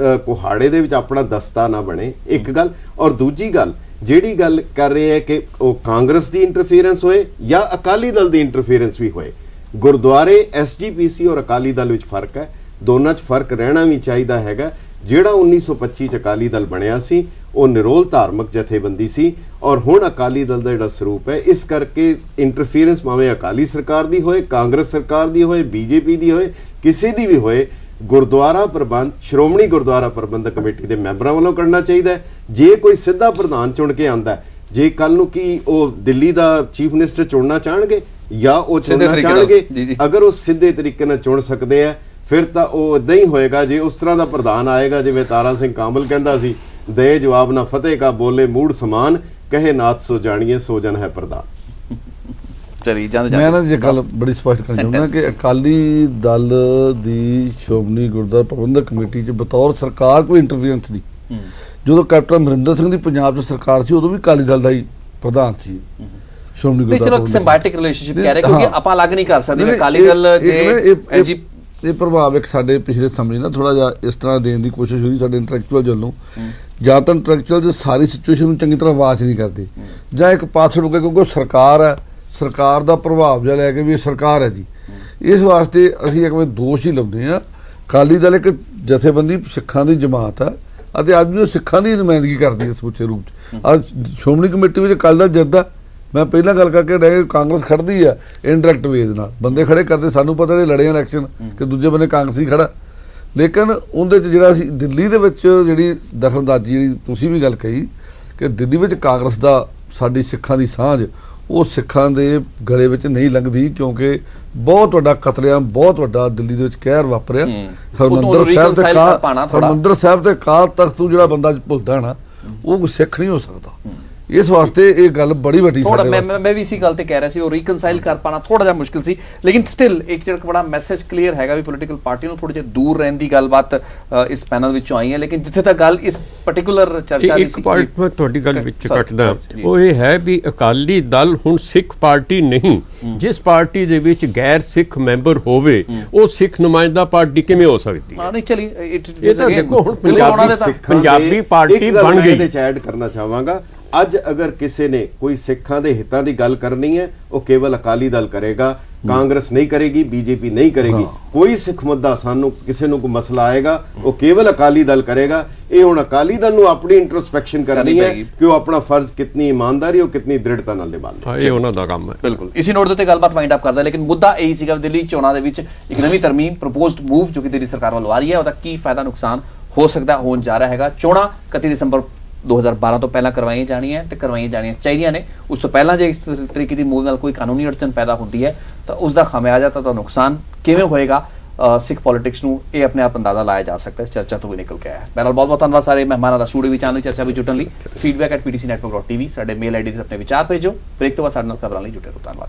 ਕੁਹਾੜੇ ਦੇ ਵਿੱਚ ਆਪਣਾ ਦਸਤਾ ਨਾ ਬਣੇ, ਇੱਕ ਗੱਲ। ਔਰ ਦੂਜੀ ਗੱਲ ਜਿਹੜੀ ਗੱਲ ਕਰ ਰਹੇ ਹੈ ਕਿ ਉਹ ਕਾਂਗਰਸ ਦੀ ਇੰਟਰਫੀਰੈਂਸ ਹੋਏ ਜਾਂ ਅਕਾਲੀ ਦਲ ਦੀ ਇੰਟਰਫੀਰੈਂਸ ਵੀ ਹੋਏ, ਗੁਰਦੁਆਰੇ ਐਸਜੀਪੀਸੀ ਔਰ ਅਕਾਲੀ ਦਲ ਵਿੱਚ ਫਰਕ ਹੈ, ਦੋਨਾਂ 'ਚ ਫਰਕ ਰਹਿਣਾ ਵੀ ਚਾਹੀਦਾ ਹੈਗਾ। ਜਿਹੜਾ 1925 'ਚ ਅਕਾਲੀ ਦਲ ਬਣਿਆ ਸੀ ਉਹ ਨਿਰੋਲ ਧਾਰਮਿਕ ਜਥੇਬੰਦੀ ਸੀ, ਔਰ ਹੁਣ ਅਕਾਲੀ ਦਲ ਦਾ ਜਿਹੜਾ ਸਰੂਪ ਹੈ, ਇਸ ਕਰਕੇ ਇੰਟਰਫੀਰੈਂਸ ਭਾਵੇਂ ਅਕਾਲੀ ਸਰਕਾਰ ਦੀ ਹੋਏ, ਕਾਂਗਰਸ ਸਰਕਾਰ ਦੀ ਹੋਏ, ਬੀਜੇਪੀ ਦੀ ਹੋਏ, ਕਿਸੇ ਦੀ ਵੀ ਹੋਏ, ਗੁਰਦੁਆਰਾ ਪ੍ਰਬੰਧ ਸ਼੍ਰੋਮਣੀ ਗੁਰਦੁਆਰਾ ਪ੍ਰਬੰਧਕ ਕਮੇਟੀ ਦੇ ਮੈਂਬਰਾਂ ਵੱਲੋਂ ਕਰਨਾ ਚਾਹੀਦਾ ਹੈ। ਜੇ ਕੋਈ ਸਿੱਧਾ ਪ੍ਰਧਾਨ ਚੁਣ ਕੇ ਆਉਂਦਾ, ਜੇ ਕੱਲ ਨੂੰ ਕੀ ਉਹ ਦਿੱਲੀ ਦਾ ਚੀਫ ਮਿਨਿਸਟਰ ਚੁਣਨਾ ਚਾਹਣਗੇ ਜਾਂ ਉਹ ਚੁਣਨਾ ਚਾਹਣਗੇ, ਅਗਰ ਉਹ ਸਿੱਧੇ ਤਰੀਕੇ ਨਾਲ ਚੁਣ ਸਕਦੇ ਆ ਫਿਰ ਤਾਂ ਉਹ ਇਦਾਂ ਹੀ ਹੋਏਗਾ। ਜੇ ਉਸ ਤਰ੍ਹਾਂ ਦਾ ਪ੍ਰਧਾਨ ਆਏਗਾ ਜਿਵੇਂ ਤਾਰਾ ਸਿੰਘ ਕਾਮਲ ਕਹਿੰਦਾ ਸੀ, ਦੇ ਜਵਾਬ ਨਾ ਫਤਿਹ ਕਾ ਬੋਲੇ ਮੂੜ ਸਮਾਨ, ਕਹੇ ਨਾਥ ਸੋ ਜਾਣੀਏ ਸੋ ਜਨ ਹੈ ਪ੍ਰਧਾਨ। ਮੈਂ ਨਾ ਜੇ ਗੱਲ ਬੜੀ ਸਪਸ਼ਟ ਕਰਨਾ ਚਾਹੁੰਦਾ ਕਿ ਅਕਾਲੀ ਦਲ ਦੀ ਸ਼੍ਰੋਮਣੀ ਗੁਰਦੁਆਰਾ ਪ੍ਰਬੰਧਕ ਕਮੇਟੀ 'ਚ ਬਤੌਰ ਸਰਕਾਰ ਕੋਈ ਇੰਟਰਫੀਰੈਂਸ ਨਹੀਂ। ਜਦੋਂ ਕੈਪਟਨ ਅਮਰਿੰਦਰ ਸਿੰਘ ਦੀ ਪੰਜਾਬ 'ਚ ਸਰਕਾਰ ਸੀ ਉਦੋਂ ਵੀ ਅਕਾਲੀ ਦਲ ਦਾ ਹੀ ਪ੍ਰਧਾਨ ਸੀ ਸ਼੍ਰੋਮਣੀ ਗੁਰਦੁਆਰਾ। ਚਲੋ ਸਿੰਬਾਇਟਿਕ ਰਿਲੇਸ਼ਨਸ਼ਿਪ ਕਹਿ ਰਹੇ ਕਿਉਂਕਿ ਆਪਾਂ ਅਲੱਗ ਨਹੀਂ ਕਰ ਸਕਦੇ ਅਕਾਲੀ ਦਲ ਜੇ ਇਹ ਪ੍ਰਭਾਵ ਇੱਕ ਸਾਡੇ ਪਿਛਲੇ ਸਮੇਂ ਨਾ ਥੋੜਾ ਜਿਹਾ ਇਸ ਤਰ੍ਹਾਂ ਦੇਣ ਦੀ ਕੋਸ਼ਿਸ਼ ਹੋਈ ਸਾਡੇ ਇੰਟੈਲੈਕਚੁਅਲ ਵੱਲੋਂ, ਜਾਂ ਤਾਂ ਇੰਟੈਲੈਕਚੁਅਲ ਜੇ ਸਾਰੀ ਸਿਚੁਏਸ਼ਨ ਨੂੰ ਚੰਗੀ ਤਰ੍ਹਾਂ ਵਾਚ ਨਹੀਂ ਕਰਦੇ, ਜਾਂ ਇੱਕ ਪਾਸੇ ਹੋ ਕੇ ਕਿਉਂਕਿ ਸਰਕਾਰ ਹੈ, ਸਰਕਾਰ ਦਾ ਪ੍ਰਭਾਵ ਜਿਹਾ ਲੈ ਕੇ ਵੀ ਸਰਕਾਰ ਹੈ ਜੀ, ਇਸ ਵਾਸਤੇ ਅਸੀਂ ਇੱਕ ਵਾਰ ਦੋਸ਼ ਹੀ ਲਾਉਂਦੇ ਹਾਂ। ਅਕਾਲੀ ਦਲ ਇੱਕ ਜਥੇਬੰਦੀ ਸਿੱਖਾਂ ਦੀ ਜਮਾਤ ਹੈ ਅਤੇ ਅੱਜ ਵੀ ਉਹ ਸਿੱਖਾਂ ਦੀ ਨੁਮਾਇੰਦਗੀ ਕਰਦੀ ਹੈ ਸਮੁੱਚੇ ਰੂਪ 'ਚ। ਅੱਜ ਸ਼੍ਰੋਮਣੀ ਕਮੇਟੀ ਵਿੱਚ ਅਕਾਲੀ ਦਲ ਜਿੱਤਦਾ, ਮੈਂ ਪਹਿਲਾਂ ਗੱਲ ਕਰਕੇ ਰਹਿ ਕਾਂਗਰਸ ਖੜਦੀ ਆ ਇਨਡਾਇਰੈਕਟ ਵੇਜ ਨਾਲ, ਬੰਦੇ ਖੜੇ ਕਰਦੇ, ਸਾਨੂੰ ਪਤਾ ਨਹੀਂ ਲੜੇ ਇਲੈਕਸ਼ਨ ਕਿ ਦੂਜੇ ਬੰਨੇ ਕਾਂਗਰਸੀ ਖੜਾ, ਲੇਕਿਨ ਉਹਦੇ 'ਚ ਜਿਹੜਾ ਅਸੀਂ ਦਿੱਲੀ ਦੇ ਵਿੱਚ ਜਿਹੜੀ ਦਖਲਅੰਦਾਜ਼ੀ ਜਿਹੜੀ ਤੁਸੀਂ ਵੀ ਗੱਲ ਕਹੀ ਕਿ ਦਿੱਲੀ ਵਿੱਚ ਕਾਂਗਰਸ ਦਾ ਸਾਡੀ ਸਿੱਖਾਂ ਦੀ ਸਾਂਝ ਉਹ ਸਿੱਖਾਂ ਦੇ ਗਲੇ ਵਿੱਚ ਨਹੀਂ ਲੰਘਦੀ, ਕਿਉਂਕਿ ਬਹੁਤ ਵੱਡਾ ਕਤਲੇਆਮ, ਬਹੁਤ ਵੱਡਾ ਦਿੱਲੀ ਦੇ ਵਿੱਚ ਕਹਿਰ ਵਾਪਰਿਆ। ਹਰਿਮੰਦਰ ਸਾਹਿਬ ਤੇ ਅਕਾਲ ਤਖਤ ਨੂੰ ਜਿਹੜਾ ਬੰਦਾ ਭੁੱਲਦਾ ਨਾ ਉਹ ਸਿੱਖ ਨਹੀਂ ਹੋ ਸਕਦਾ। ਇਸ ਵਾਸਤੇ ਇਹ ਗੱਲ ਬੜੀ ਵੱਡੀ ਮੈਂ ਵੀ ਇਸੇ ਗੱਲ ਤੇ ਕਹਿ ਰਿਹਾ ਸੀ, ਉਹ ਰੀਕਨਸਾਈਲ ਕਰ ਪਾਣਾ ਥੋੜਾ ਜਿਹਾ ਮੁਸ਼ਕਿਲ ਸੀ, ਲੇਕਿਨ ਸਟਿਲ ਇੱਕ ਜਿਹੜਾ ਬੜਾ ਮੈਸੇਜ ਕਲੀਅਰ ਹੈਗਾ ਵੀ ਪੋਲੀਟੀਕਲ ਪਾਰਟੀ ਨੂੰ ਥੋੜਾ ਜਿਹਾ ਦੂਰ ਰਹਿਣ ਦੀ ਗੱਲਬਾਤ ਇਸ ਪੈਨਲ ਵਿੱਚੋਂ ਆਈ ਹੈ। ਲੇਕਿਨ ਜਿੱਥੇ ਤੱਕ ਗੱਲ ਇਸ ਪਾਰਟਿਕੂਲਰ ਚਰਚਾ ਦੀ ਇੱਕ ਪਾਰਟ ਮੈਂ ਤੁਹਾਡੀ ਗੱਲ ਵਿੱਚ ਕੱਟਦਾ, ਉਹ ਇਹ ਹੈ ਵੀ ਅਕਾਲੀ ਦਲ ਹੁਣ ਸਿੱਖ ਪਾਰਟੀ ਨਹੀਂ। ਜਿਸ ਪਾਰਟੀ ਦੇ ਵਿੱਚ ਗੈਰ ਸਿੱਖ ਮੈਂਬਰ ਹੋਵੇ ਉਹ ਸਿੱਖ ਨੁਮਾਇੰਦਾ ਪਾਰਟੀ ਕਿਵੇਂ ਹੋ ਸਕਦੀ ਹੈ? ਨਹੀਂ ਚਲੀ ਇਹ ਤਾਂ ਦੇਖੋ ਹੁਣ ਪੰਜਾਬੀ ਪਾਰਟੀ ਬਣ ਗਈ। ਇਹਦੇ 'ਚ ਐਡ ਕਰਨਾ ਚਾਹਾਂਗਾ, ਅੱਜ ਅਗਰ ਕਿਸੇ ਨੇ ਕੋਈ ਸਿੱਖਾਂ ਦੇ ਹਿੱਤਾਂ ਦੀ ਗੱਲ ਕਰਨੀ ਹੈ ਉਹ ਕੇਵਲ ਅਕਾਲੀ ਦਲ ਕਰੇਗਾ, ਕਾਂਗਰਸ ਨਹੀਂ ਕਰੇਗੀ, ਬੀਜੇਪੀ ਨਹੀਂ ਕਰੇਗੀ। ਕੋਈ ਸਿੱਖ ਮੁੱਦਾ ਸਾਨੂੰ ਕਿਸੇ ਨੂੰ ਕੋਈ ਮਸਲਾ ਆਏਗਾ ਉਹ ਕੇਵਲ ਅਕਾਲੀ ਦਲ ਕਰੇਗਾ। ਇਹ ਹੁਣ ਅਕਾਲੀ ਦਲ ਨੂੰ ਆਪਣੀ ਇੰਟਰੋਸਪੈਕਸ਼ਨ ਕਰਨੀ ਹੈ ਕਿ ਉਹ ਆਪਣਾ ਫਰਜ਼ ਕਿਤਨੀ ਇਮਾਨਦਾਰੀ ਔਰ ਕਿਤਨੀ ਦ੍ਰਿੜਤਾ ਨਾਲ ਨਿਭਾਉਂਦਾ ਹੈ। ਇਹ ਉਹਨਾਂ ਦਾ ਕੰਮ ਹੈ। ਬਿਲਕੁਲ ਇਸੇ ਨੋਟ ਦੇ ਉੱਤੇ ਗੱਲਬਾਤ ਵਾਈਂਡ ਅਪ ਕਰਦਾ, ਲੇਕਿਨ ਮੁੱਦਾ ਇਹੀ ਸੀਗਾ ਦਿੱਲੀ ਚੋਣਾਂ ਦੇ ਵਿੱਚ ਇੱਕ ਨਵੀਂ ਤਰਮੀਮ ਪ੍ਰਪੋਜ਼ਡ ਮੂਵ ਜੋ ਕਿ ਦਿੱਲੀ ਸਰਕਾਰ ਵੱਲੋਂ ਆ ਰਹੀ ਹੈ, ਉਹਦਾ ਕੀ ਫਾਇਦਾ ਨੁਕਸਾਨ ਹੋ ਸਕਦਾ, ਹੋਣ ਜਾ ਰਿਹਾ ਹੈਗਾ। ਚੋਣਾਂ 31 ਦਸੰਬਰ 2012 ਤੋਂ ਪਹਿਲਾਂ ਕਰਵਾਈਆਂ ਜਾਣੀਆਂ ਤੇ ਕਰਵਾਈਆਂ ਜਾਣੀਆਂ ਚਾਹੀਦੀਆਂ ਨੇ। ਉਸ ਤੋਂ ਪਹਿਲਾਂ ਜੇ ਇਸ ਤਰੀਕੇ ਦੀ ਮੂਵ ਨਾਲ ਕੋਈ ਕਾਨੂੰਨੀ ਅੜਚਨ ਪੈਦਾ ਹੁੰਦੀ ਹੈ ਤਾਂ ਉਸ ਦਾ ਖਾਮਿਆਜ਼ਾ ਤਾਂ ਨੁਕਸਾਨ ਕਿਵੇਂ ਹੋਏਗਾ ਸਿੱਖ ਪੋਲਿਟਿਕਸ ਨੂੰ, ਇਹ ਆਪਣੇ ਆਪ ਅੰਦਾਜ਼ਾ ਲਾਇਆ ਜਾ ਸਕਦਾ ਹੈ। ਚਰਚਾ ਤੋਂ ਵੀ ਨਿਕਲ ਕੇ ਆਇਆ ਹੈ। ਬਹੁਤ ਬਹੁਤ ਧੰਨਵਾਦ ਸਾਰੇ ਮਹਿਮਾਨਾਂ ਦਾ ਸਟੂਡੀਓ ਵਿੱਚ ਆਉਣ ਲਈ, ਚਰਚਾ ਵਿੱਚ ਜੁੜਨ ਲਈ। feedback@ptcnetwork.tv ਸਾਡੇ ਮੇਲ ਆਈਡੀ ਤੇ ਆਪਣੇ ਵਿਚਾਰ ਭੇਜੋ। ਬ੍ਰੇਕ ਤੋਂ ਬਾਅਦ ਸਾਡੇ ਨਾਲ ਖਬਰਾਂ ਲਈ ਜੁੜੇ ਰਹੋ। ਧੰਨਵਾਦ।